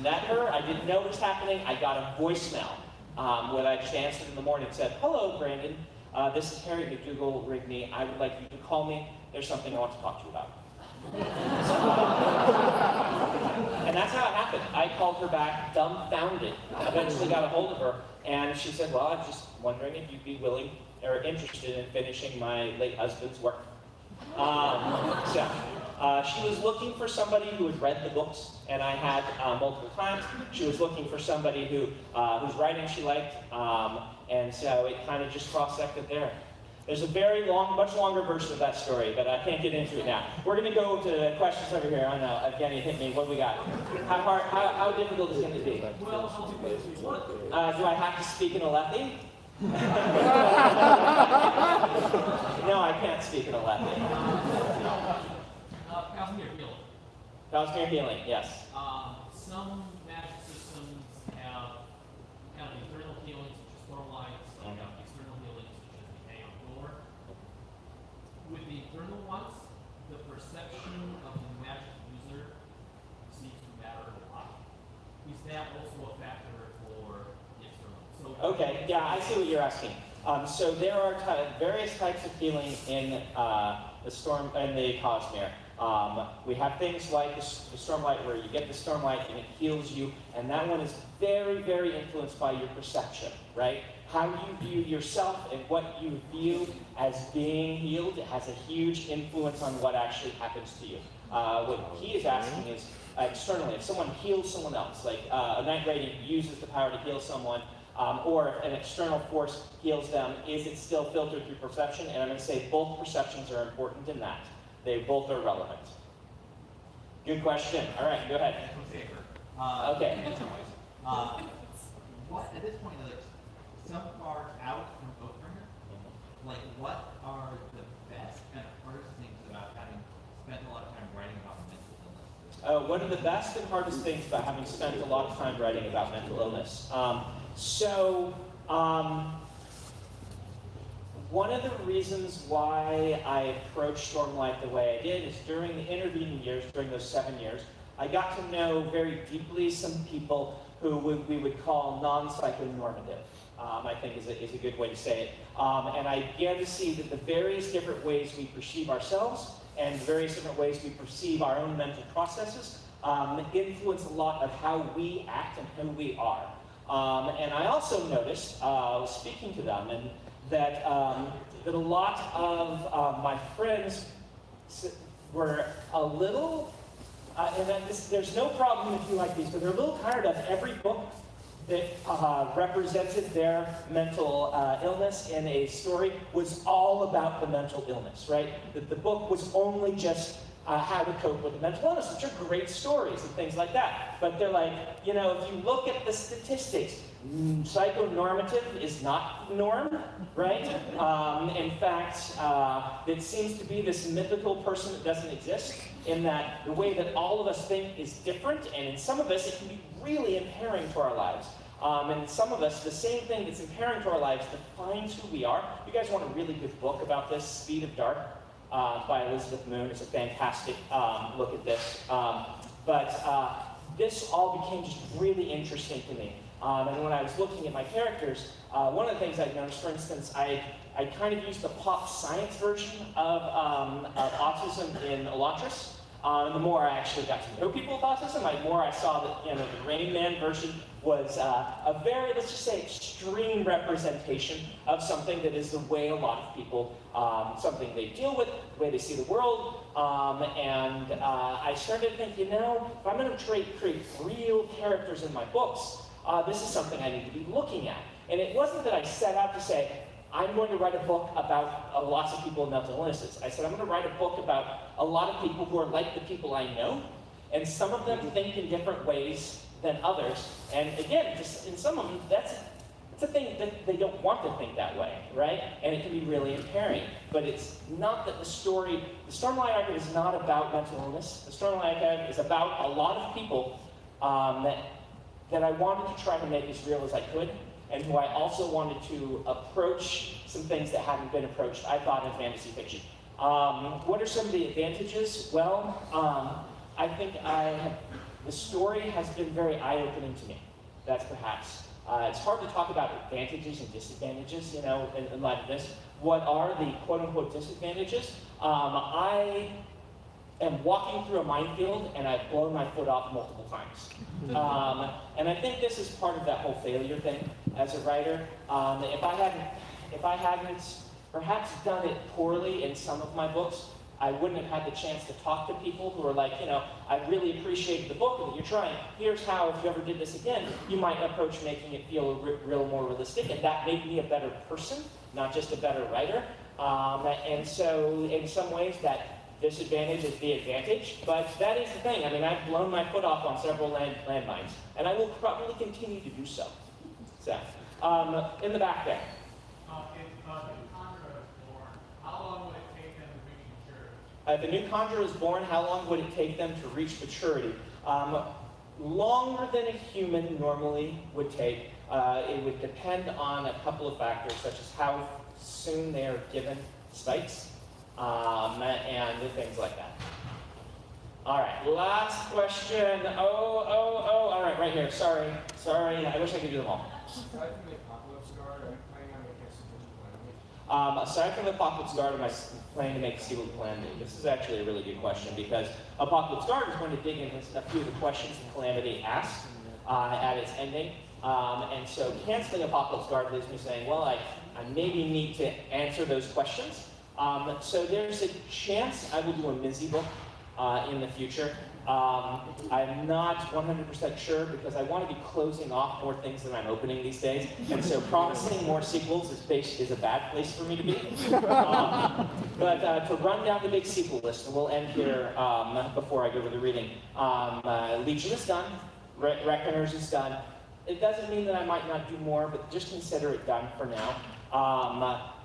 [SPEAKER 2] met her. I didn't know what was happening. I got a voicemail when I just answered in the morning and said, hello, Brandon. This is Harry McDougall Rigney. I would like you to call me. There's something I want to talk to you about. And that's how it happened. I called her back, dumbfounded. Eventually got a hold of her, and she said, well, I'm just wondering if you'd be willing or interested in finishing my late husband's work. She was looking for somebody who had read the books, and I had multiple times. She was looking for somebody whose writing she liked, and so it kind of just cross-sected there. There's a very long, much longer version of that story, but I can't get into it now. We're going to go to questions over here. I know, Evgeny hit me. What do we got? How difficult is it going to be? Do I have to speak in Alethi? No, I can't speak in Alethi. Cosmere healing, yes.
[SPEAKER 4] Some magic systems have kind of internal healing, such as stormlights, some have external healing, such as the outdoor. With the internal ones, the perception of the magic user seems to matter a lot. Is that also a factor for the external? So
[SPEAKER 2] Okay, yeah, I see what you're asking. So there are various types of healing in the storm and the Cosmere. We have things like the Stormlight, where you get the Stormlight and it heals you, and that one is very, very influenced by your perception, right? How you view yourself and what you view as being healed has a huge influence on what actually happens to you. What he is asking is externally, if someone heals someone else, like a Knight Radiant uses the power to heal someone, or if an external force heals them, is it still filtered through perception? And I'm going to say both perceptions are important in that. They both are relevant. Good question. All right, go ahead.
[SPEAKER 7] Safer.
[SPEAKER 2] Okay.
[SPEAKER 7] In some ways. What at this point, there's some far out from Oathbringer. Like, what are the best and hardest things about having spent a lot of time writing about mental illness?
[SPEAKER 2] What are the best and hardest things about having spent a lot of time writing about mental illness? One of the reasons why I approached Stormlight the way I did is during the intervening years, during those 7 years, I got to know very deeply some people who we would call non-psychonormative, I think is a good way to say it. And I began to see that the various different ways we perceive ourselves and the various different ways we perceive our own mental processes influence a lot of how we act and who we are. And I also noticed, speaking to them, and that a lot of my friends were a little, and there's no problem if you like these, but they're a little tired of every book that represented their mental illness in a story was all about the mental illness, right? That the book was only just how to cope with the mental illness, which are great stories and things like that. But they're like, you know, if you look at the statistics, psychonormative is not norm, right? In fact, it seems to be this mythical person that doesn't exist, in that the way that all of us think is different, and in some of us it can be really impairing to our lives. And in some of us, the same thing that's impairing to our lives defines who we are. You guys want a really good book about this, Speed of Dark, by Elizabeth Moon. It's a fantastic look at this. But this all became just really interesting to me. And when I was looking at my characters, one of the things I noticed, for instance, I kind of used the pop science version of autism in Elantris. The more I actually got to know people with autism, the more I saw that, you know, the Rain Man version was a very, let's just say, extreme representation of something that is the way a lot of people, something they deal with, the way they see the world. And I started to think, you know, if I'm going to create real characters in my books, this is something I need to be looking at. And it wasn't that I set out to say, I'm going to write a book about lots of people with mental illnesses. I said, I'm going to write a book about a lot of people who are like the people I know, and some of them think in different ways than others. And again, just in some of them, that's a thing that they don't want to think that way, right? And it can be really impairing. But it's not that the Stormlight Archive is not about mental illness. The Stormlight Archive is about a lot of people that I wanted to try to make as real as I could, and who I also wanted to approach some things that hadn't been approached, I thought, in fantasy fiction. What are some of the advantages? Well, I think the story has been very eye-opening to me. That's perhaps. It's hard to talk about advantages and disadvantages, you know, in light of this. What are the quote-unquote disadvantages? I am walking through a minefield and I've blown my foot off multiple times. And I think this is part of that whole failure thing as a writer. If I hadn't perhaps done it poorly in some of my books, I wouldn't have had the chance to talk to people who are like, you know, I really appreciated the book and that you're trying. Here's how, if you ever did this again, you might approach making it feel real more realistic, and that made me a better person, not just a better writer. And so in some ways that disadvantage is the advantage, but that is the thing. I mean, I've blown my foot off on several landmines, and I will probably continue to do so. So, in the back there.
[SPEAKER 8] If Conrad was born, how long would it take them to reach maturity?
[SPEAKER 2] If a new conjurer was born, how long would it take them to reach maturity? Longer than a human normally would take. It would depend on a couple of factors, such as how soon they are given spikes, and things like that. All right, last question. All right, right here. Sorry. I wish I could do them all.
[SPEAKER 8] Aside from the Apocalypse Guard, are you planning on making a sequel to Calamity?
[SPEAKER 2] Aside from the Apocalypse Guard, am I planning to make a sequel to Calamity? This is actually a really good question because Apocalypse Guard is going to dig into a few of the questions that Calamity asked at its ending. And so canceling Apocalypse Guard leaves me saying, well, I maybe need to answer those questions. So there's a chance I will do a Mizzy book in the future. I'm not 100% sure because I want to be closing off more things than I'm opening these days. And so promising more sequels is a bad place for me to be. But to run down the big sequel list, and we'll end here before I go to the reading. Legion is done. Reckoners is done. It doesn't mean that I might not do more, but just consider it done for now.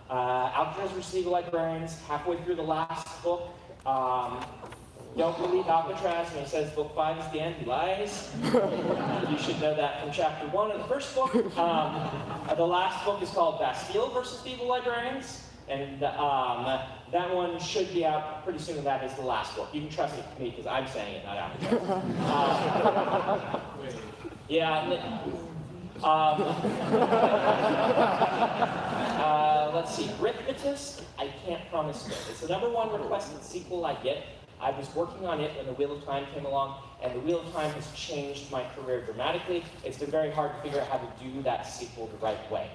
[SPEAKER 2] Alcatraz vs. Evil Librarians, halfway through the last book. Don't believe Alcatraz when he says book 5 is the end, he lies. You should know that from chapter 1 of the first book. The last book is called Bastille vs. Evil Librarians, and that one should be out pretty soon, and that is the last book. You can trust it to me because I'm saying it, not Alcatraz. Let's see, Rhythmatist, I can't promise it. It's the #1 requested sequel I get. I was working on it when the Wheel of Time came along, and the Wheel of Time has changed my career dramatically. It's been very hard to figure out how to do that sequel the right way.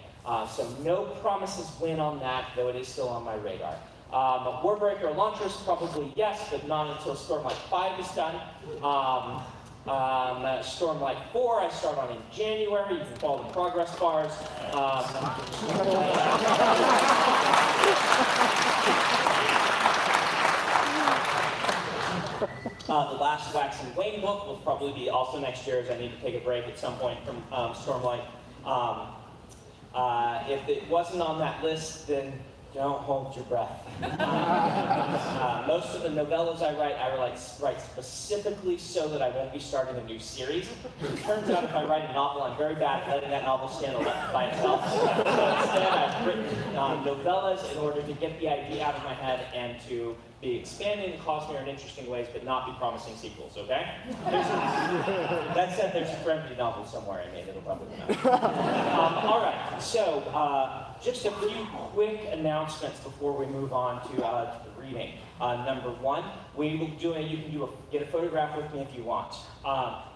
[SPEAKER 2] So no promises win on that, though it is still on my radar. Warbreaker Elantris, probably yes, but not until Stormlight 5 is done. Stormlight 4, I start on in January. You can follow the progress bars. The last Wax and Wane book will probably be also next year, as I need to take a break at some point from Stormlight. If it wasn't on that list, then don't hold your breath. Most of the novellas I write specifically so that I won't be starting a new series. It turns out if I write a novel, I'm very bad at letting that novel stand by itself. So instead, I've written novellas in order to get the idea out of my head and to be expanding the cosmere in interesting ways, but not be promising sequels, okay? That said, there's a Brevity novel somewhere I made, it'll probably come out. All right, so just a few quick announcements before we move on to the reading. #1, we will do you can get a photograph with me if you want.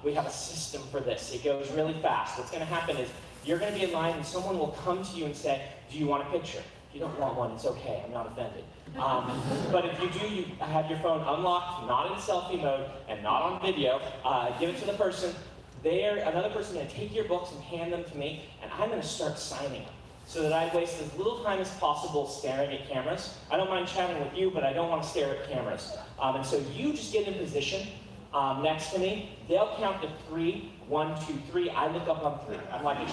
[SPEAKER 2] We have a system for this. It goes really fast. What's going to happen is you're going to be in line and someone will come to you and say, do you want a picture? If you don't want one, it's okay, I'm not offended. But if you do, you have your phone unlocked, not in selfie mode, and not on video. Give it to the person. Another person is going to take your books and hand them to me, and I'm going to start signing them so that I waste as little time as possible staring at cameras. I don't mind chatting with you, but I don't want to stare at cameras. And so you just get in position next to me. They'll count to 3. 1, 2, 3. I look up on 3. I'm like a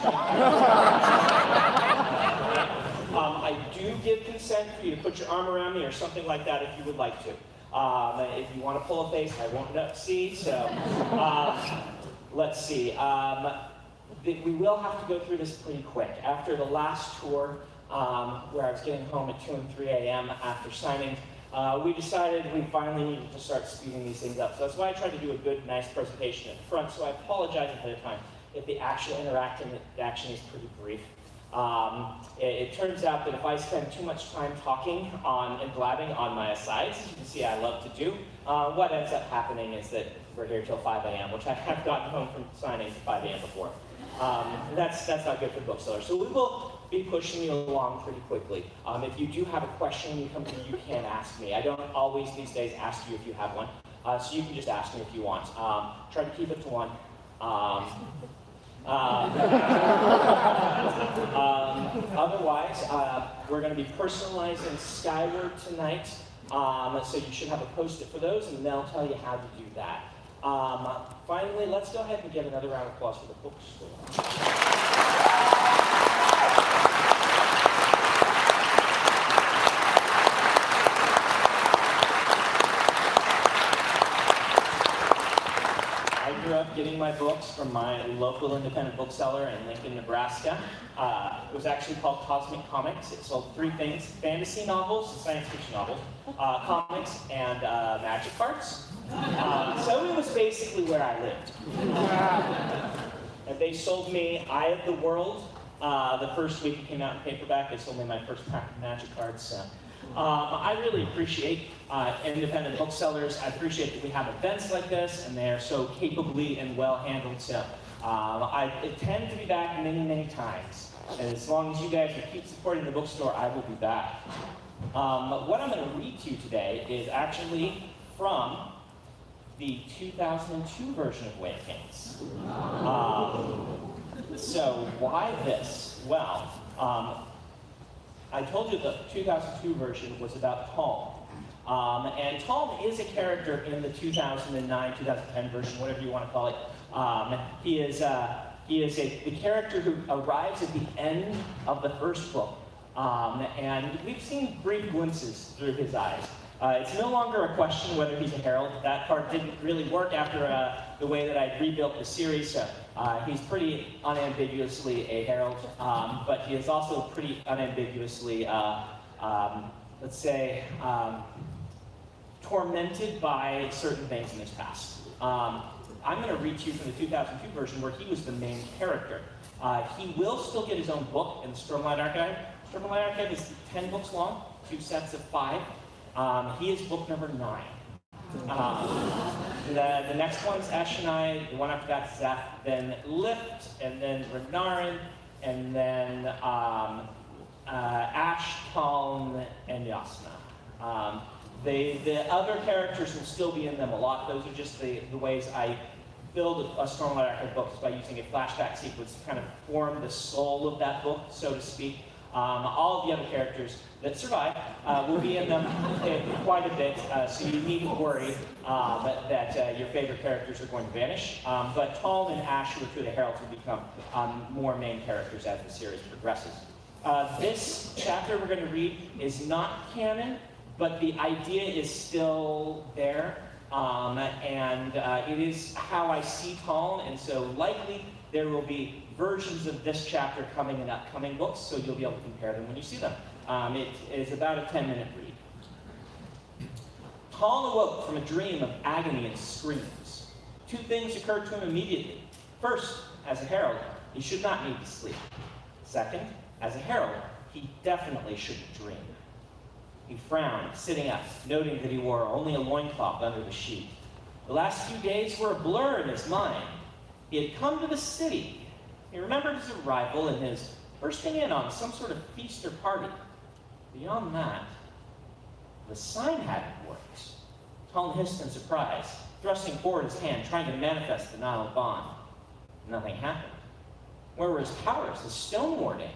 [SPEAKER 2] I do give consent for you to put your arm around me or something like that if you would like to. If you want to pull a face, I won't see. So let's see. We will have to go through this pretty quick. After the last tour, where I was getting home at 2 and 3 a.m. after signing, we decided we finally needed to start speeding these things up. So that's why I tried to do a good, nice presentation at the front. So I apologize ahead of time if the actual interaction is pretty brief. It turns out that if I spend too much time talking and blabbing on my asides, you can see I love to do, what ends up happening is that we're here till 5 a.m., which I have gotten home from signing at 5 a.m. before. That's not good for the bookseller. So we will be pushing you along pretty quickly. If you do have a question you come to me, you can ask me. I don't always these days ask you if you have one, so you can just ask me if you want. Try to keep it to one. Otherwise, we're going to be personalizing Skyward tonight, so you should have a post-it for those, and they'll tell you how to do that. Finally, let's go ahead and get another round of applause for the bookstore. grew up getting my books from my local independent bookseller in Lincoln, Nebraska. It was actually called Cosmic Comics. It sold three things: fantasy novels, science fiction novels, comics, and magic cards. So it was basically where I lived. And they sold me Eye of the World. The first week it came out in paperback, they sold me my first pack of magic cards. So. I really appreciate independent booksellers. I appreciate that we have events like this, and they are so capably and well handled. So I intend to be back many, many times. And as long as you guys will keep supporting the bookstore, I will be back. What I'm going to read to you today is actually from the 2002 version of Way of Kings. So why this? Well, I told you the 2002 version was about Tom. And Tom is a character in the 2009-2010 version, whatever you want to call it. He is the character who arrives at the end of the first book. And we've seen brief glimpses through his eyes. It's no longer a question whether he's a herald. That part didn't really work after the way that I rebuilt the series. So he's pretty unambiguously a herald, but he is also pretty unambiguously, let's say, tormented by certain things in his past. I'm going to read to you from the 2002 version where he was the main character. He will still get his own book in the Stormlight Archive. Stormlight Archive is 10 books long, 2 sets of 5. He is book number 9. The next one's Eshonai, the one after that's Zeth, then Lift, and then Renarin, and then Ash, Taln, and Yasna. The other characters will still be in them a lot. Those are just the ways I build a Stormlight Archive book, by using a flashback sequence to kind of form the soul of that book, so to speak. All of the other characters that survive will be in them quite a bit, so you needn't worry that your favorite characters are going to vanish. But Taln and Ash, who are two of the heralds, will become more main characters as the series progresses. This chapter we're going to read is not canon, but the idea is still there, and it is how I see Taln, and so likely there will be versions of this chapter coming in upcoming books, so you'll be able to compare them when you see them. It is about a 10-minute read. Taln awoke from a dream of agony and screams. Two things occurred to him immediately. First, as a herald, he should not need to sleep. Second, as a herald, he definitely shouldn't dream. He frowned, sitting up, noting that he wore only a loincloth under the sheet. The last few days were a blur in his mind. He had come to the city. He remembered his arrival and his bursting in on some sort of feast or party. Beyond that, the sign hadn't worked. Taln hissed in surprise, thrusting forward his hand, trying to manifest the Nile bond. Nothing happened. Where were his powers, his stone warding?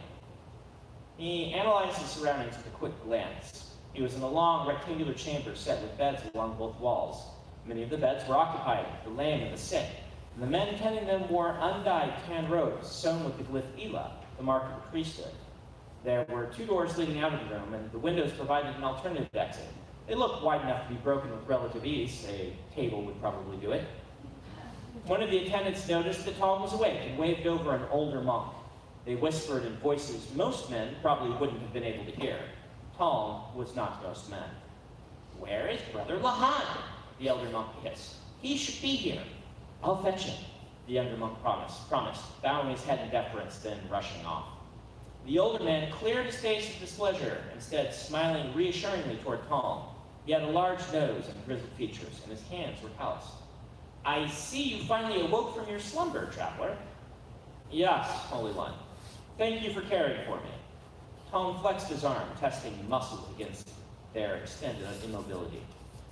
[SPEAKER 2] He analyzed his surroundings with a quick glance. He was in a long, rectangular chamber set with beds along both walls. Many of the beds were occupied with the lame and the sick, and the men tending them wore undyed tan robes sewn with the glyph Elah, the mark of the priesthood. There were 2 doors leading out of the room, and the windows provided an alternative exit. They looked wide enough to be broken with relative ease. A table would probably do it. One of the attendants noticed that Taln was awake and waved over an older monk. They whispered in voices most men probably wouldn't have been able to hear. Taln was not most men. "Where is Brother Lahan?" the elder monk hissed. "He should be here." "I'll fetch him," the younger monk promised, bowing his head in deference, then rushing off. The older man cleared his face of displeasure, instead smiling reassuringly toward Taln. He had a large nose and grizzled features, and his hands were calloused. "I see you finally awoke from your slumber, traveler." "Yes, Holy One. Thank you for caring for me." Taln flexed his arm, testing muscles against their extended immobility.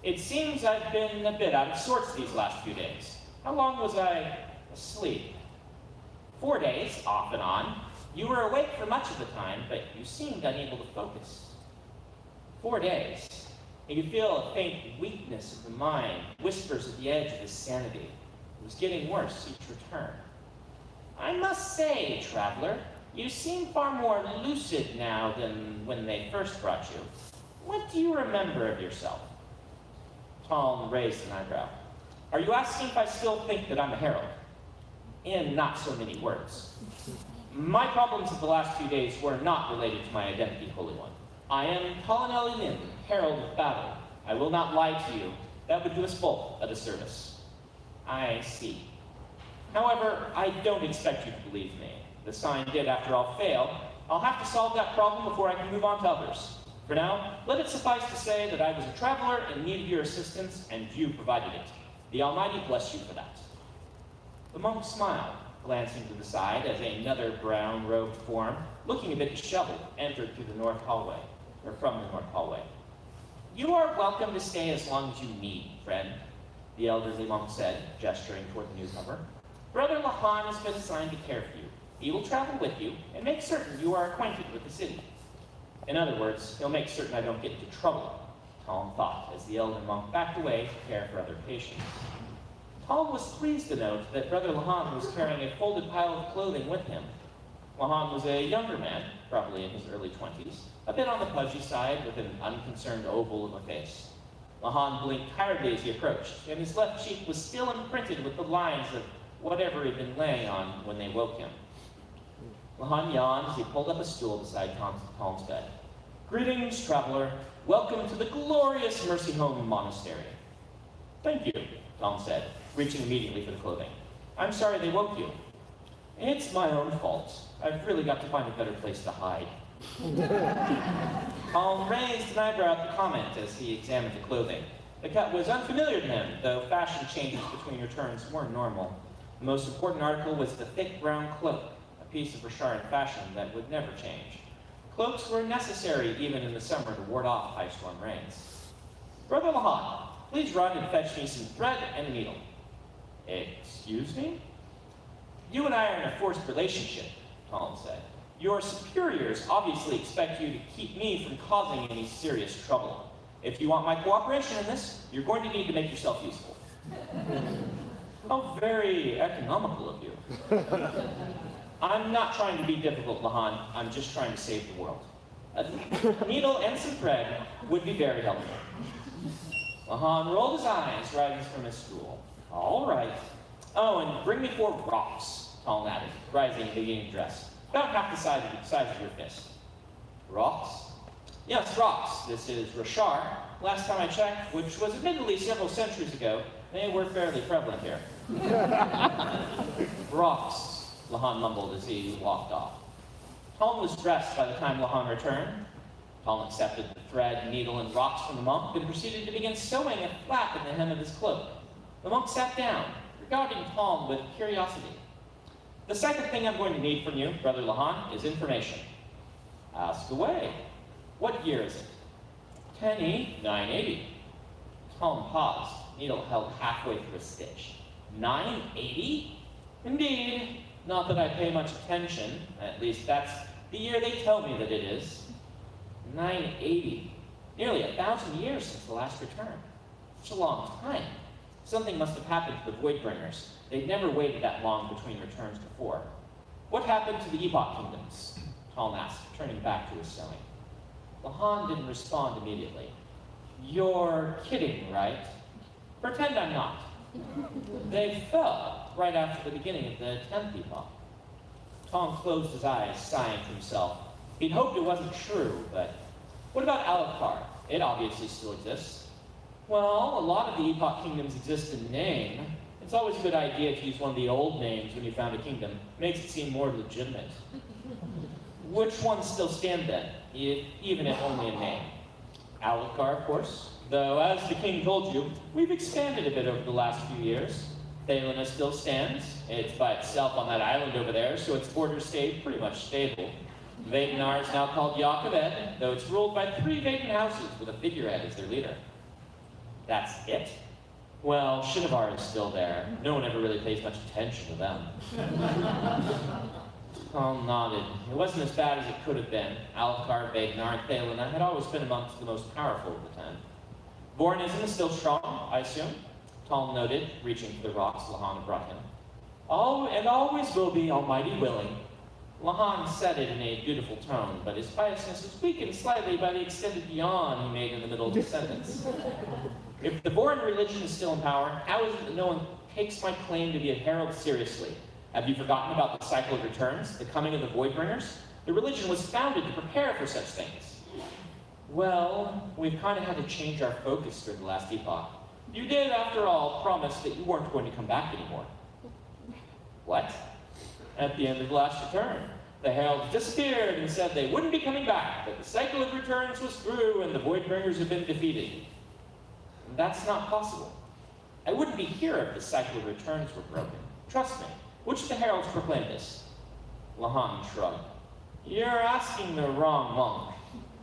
[SPEAKER 2] "It seems I've been a bit out of sorts these last few days. How long was I asleep?" 4 days, off and on. You were awake for much of the time, but you seemed unable to focus." 4 days. And you feel a faint weakness of the mind, whispers at the edge of his sanity. It was getting worse each return. "I must say, traveler, you seem far more lucid now than when they first brought you. What do you remember of yourself?" Taln raised an eyebrow. Are you asking if I still think that I'm a herald? In not so many words. My problems of the last few days were not related to my identity, Holy One. I am Colonel Lin, Herald of Battle. I will not lie to you. That would do us both a disservice. I see. However, I don't expect you to believe me. The sign did, after all, fail. I'll have to solve that problem before I can move on to others. For now, let it suffice to say that I was a traveler in need of your assistance, and you provided it. The Almighty bless you for that. The monk smiled, glancing to the side as another brown-robed form, looking a bit disheveled, entered through the north hallway, or from the north hallway. You are welcome to stay as long as you need, friend, the elderly monk said, gesturing toward the newcomer. Brother Lahan has been assigned to care for you. He will travel with you and make certain you are acquainted with the city. In other words, he'll make certain I don't get into trouble, Tom thought, as the elder monk backed away to care for other patients. Tom was pleased to note that Brother Lahan was carrying a folded pile of clothing with him. Lahan was a younger man, probably in his early 20s, a bit on the pudgy side with an unconcerned oval of a face. Lahan blinked tiredly as he approached, and his left cheek was still imprinted with the lines of whatever he'd been laying on when they woke him. Lahan yawned as he pulled up a stool beside Tom's bed. Greetings, traveler. Welcome to the glorious Mercy Home Monastery. Thank you, Tom said, reaching immediately for the clothing. I'm sorry they woke you. It's my own fault. I've really got to find a better place to hide. Tom raised an eyebrow at the comment as he examined the clothing. The cut was unfamiliar to him, though fashion changes between returns were normal. The most important article was the thick brown cloak, a piece of Rasharan fashion that would never change. Cloaks were necessary even in the summer to ward off high storm rains. Brother Lahan, please run and fetch me some thread and a needle. Excuse me? You and I are in a forced relationship, Tom said. Your superiors obviously expect you to keep me from causing any serious trouble. If you want my cooperation in this, you're going to need to make yourself useful. How very economical of you. I'm not trying to be difficult, Lahan. I'm just trying to save the world. A needle and some thread would be very helpful. Lahan rolled his eyes, rising from his stool. All right. Oh, and bring me 4 rocks, Tom added, rising and beginning to dress. About half the size of your fist. Rocks? Yes, rocks. This is Rashar. Last time I checked, which was admittedly several centuries ago, they were fairly prevalent here. Rocks, Lahan mumbled as he walked off. Tom was dressed by the time Lahan returned. Tom accepted the thread, needle, and rocks from the monk and proceeded to begin sewing a flap in the hem of his cloak. The monk sat down, regarding Tom with curiosity. The second thing I'm going to need from you, Brother Lahan, is information. Ask away. What year is it? 10E 980. Tom paused, needle held halfway through a stitch. 980? Indeed. Not that I pay much attention. At least that's the year they tell me that it is. 980. Nearly 1,000 years since the last return. Such a long time. Something must have happened to the Voidbringers. They'd never waited that long between returns before. What happened to the Epoch Kingdoms? Tom asked, turning back to his sewing. Lahan didn't respond immediately. You're kidding, right? Pretend I'm not. They fell right after the beginning of the 10th Epoch. Tom closed his eyes, sighing to himself. He'd hoped it wasn't true, but what about Alakar? It obviously still exists. Well, a lot of the Epoch Kingdoms exist in name. It's always a good idea to use one of the old names when you found a kingdom. Makes it seem more legitimate. Which ones still stand then, even if only in name? Alakar, of course. Though, as the king told you, we've expanded a bit over the last few years. Thalena still stands. It's by itself on that island over there, so its borders stay pretty much stable. Vadenar is now called Yakaved, though it's ruled by 3 Vaden houses with a figurehead as their leader. That's it? Well, Shinovar is still there. No one ever really pays much attention to them. Tom nodded. It wasn't as bad as it could have been. Alakar, Vadenar, and Thalena had always been amongst the most powerful of the 10. Vornism is still strong, I assume? Tom noted, reaching for the rocks Lahan had brought him. Oh, and always will be, almighty willing. Lahan said it in a dutiful tone, but his piousness was weakened slightly by the extended yawn he made in the middle of the sentence. If the Vorin religion is still in power, how is it that no one takes my claim to be a herald seriously? Have you forgotten about the cycle of returns, the coming of the Voidbringers? The religion was founded to prepare for such things. Well, we've kind of had to change our focus during the last epoch. You did, after all, promise that you weren't going to come back anymore. What? At the end of the last return, the heralds disappeared and said they wouldn't be coming back, that the cycle of returns was through and the Voidbringers had been defeated. That's not possible. I wouldn't be here if the cycle of returns were broken. Trust me. Which of the heralds proclaimed this? Lahan shrugged. You're asking the wrong monk.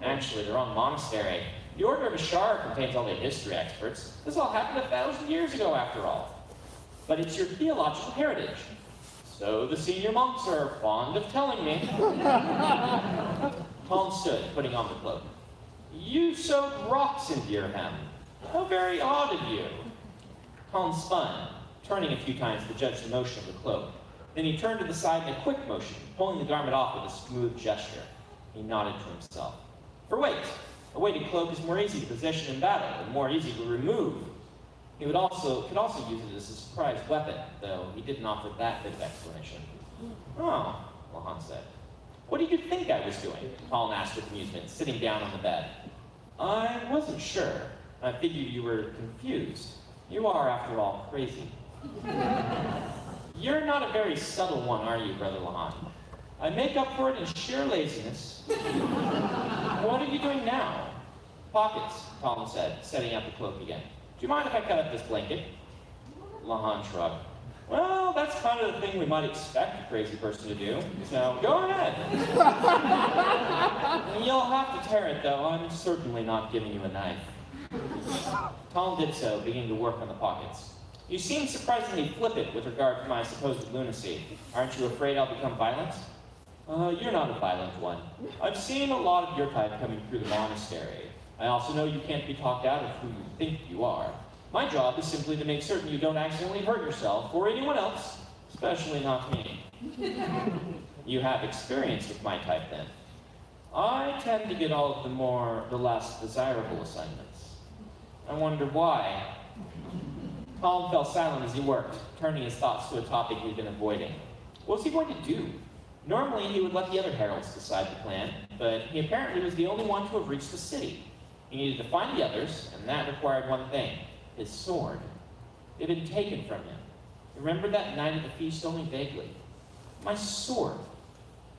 [SPEAKER 2] Actually, the wrong monastery. The Order of Ashar contains all their history experts. This all happened 1,000 years ago, after all. But it's your theological heritage. So the senior monks are fond of telling me. Tom stood, putting on the cloak. You sewed rocks into your hem. How very odd of you. Tom spun, turning a few times to judge the motion of the cloak. Then he turned to the side in a quick motion, pulling the garment off with a smooth gesture. He nodded to himself. For weight. A weighted cloak is more easy to position in battle and more easy to remove. He could also use it as a surprise weapon, though he didn't offer that bit of explanation. Oh, Lahan said. What did you think I was doing? Colin asked with amusement, sitting down on the bed. I wasn't sure. I figured you were confused. You are, after all, crazy. You're not a very subtle one, are you, Brother Lahan? I make up for it in sheer laziness. What are you doing now? Pockets, Colin said, setting out the cloak again. Do you mind if I cut up this blanket? Lahan shrugged. Well, that's kind of the thing we might expect a crazy person to do, so go ahead. You'll have to tear it, though. I'm certainly not giving you a knife. Tom did so, beginning to work on the pockets. You seem surprisingly flippant with regard to my supposed lunacy. Aren't you afraid I'll become violent? You're not a violent one. I've seen a lot of your type coming through the monastery. I also know you can't be talked out of who you think you are. My job is simply to make certain you don't accidentally hurt yourself or anyone else, especially not me. You have experience with my type, then. I tend to get all of the less desirable assignments. I wonder why. Colin fell silent as he worked, turning his thoughts to a topic he'd been avoiding. What was he going to do? Normally, he would let the other heralds decide the plan, but he apparently was the only one to have reached the city. He needed to find the others, and that required one thing, his sword. It had been taken from him. He remembered that night at the feast only vaguely. My sword.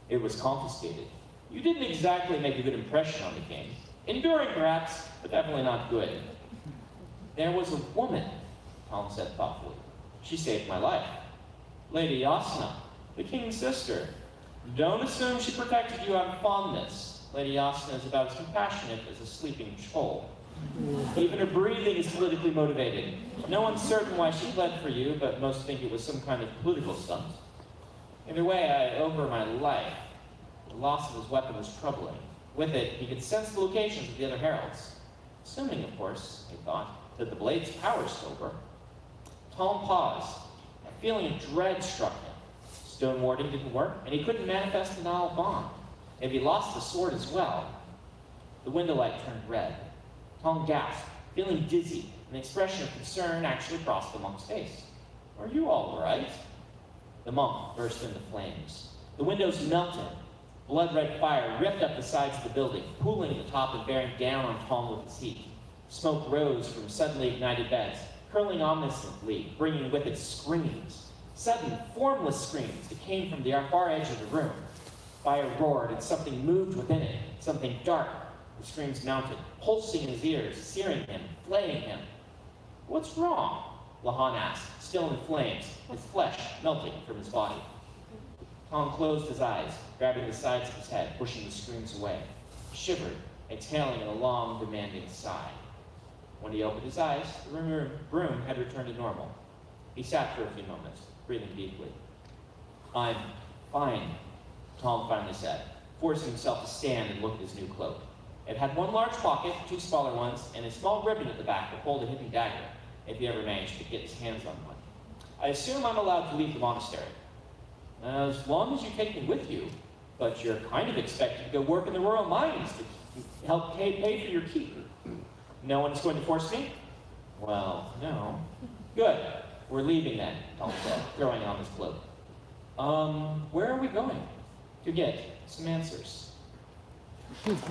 [SPEAKER 2] It was confiscated. You didn't exactly make a good impression on the king. Enduring, perhaps, but definitely not good. There was a woman, Tom said thoughtfully. She saved my life. Lady Yasna, the king's sister. Don't assume she protected you out of fondness. Lady Yasna is about as compassionate as a sleeping troll. Even her breathing is politically motivated. No one's certain why she fled for you, but most think it was some kind of political stunt. Either way, I owe her my life. The loss of his weapon was troubling. With it, he could sense the locations of the other heralds. Assuming, of course, he thought, that the blade's power still worked. Tom paused. A feeling of dread struck him. Stone warding didn't work, and he couldn't manifest the Nile bond. If he lost the sword as well. The window light turned red. Tom gasped, feeling dizzy. An expression of concern actually crossed the monk's face. Are you all right? The monk burst into flames. The windows melted. Blood-red fire ripped up the sides of the building, pooling at the top and bearing down on Tom with its heat. Smoke rose from suddenly ignited beds, curling ominously, bringing with it screams. Sudden, formless screams that came from the far edge of the room. Fire roared and something moved within it, something dark. The screams mounted, pulsing in his ears, searing him, flaying him. What's wrong? Lahan asked, still in flames, his flesh melting from his body. Tom closed his eyes, grabbing the sides of his head, pushing the screams away. He shivered, exhaling in a long, demanding sigh. When he opened his eyes, the room had returned to normal. He sat for a few moments, breathing deeply. I'm fine, Tom finally said, forcing himself to stand and look at his new cloak. It had one large pocket, two smaller ones, and a small ribbon at the back that pulled a hidden dagger, if he ever managed to get his hands on one. I assume I'm allowed to leave the monastery. As long as you take me with you, but you're kind of expected to go work in the royal mines to help pay for your keep. No one is going to force me? Well, no. Good. We're leaving then, Tom said, throwing on his cloak. Where are we going? To get some answers. There we go.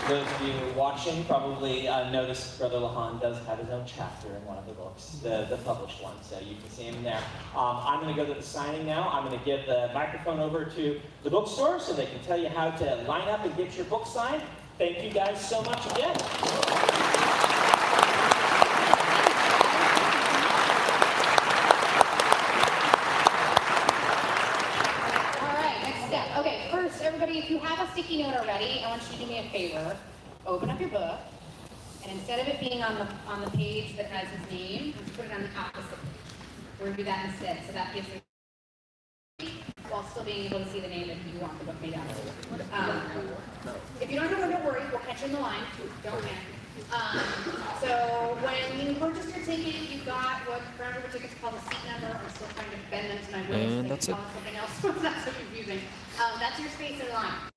[SPEAKER 2] Those of you watching probably noticed Brother Lahan does have his own chapter in one of the books, the published one, so you can see him there. I'm going to go to the signing now. I'm going to give the microphone over to the bookstore so they can tell you how to line up and get your book signed. Thank you guys so much again.
[SPEAKER 1] Okay, first, everybody, if you have a sticky note already, I want you to do me a favor. Open up your book, and instead of it being on the page that has his name, let's put it on the opposite page. We're going to do that instead, so that gives it, while still being able to see the name that you want the book made out of. If you don't know, don't worry, we'll catch you in the line. Don't panic. So when you purchased your ticket, you got what Brown River tickets called a seat number. I'm still trying to bend them to my waist.
[SPEAKER 9] And that's it.
[SPEAKER 1] Something else. That's so confusing. That's your space in line.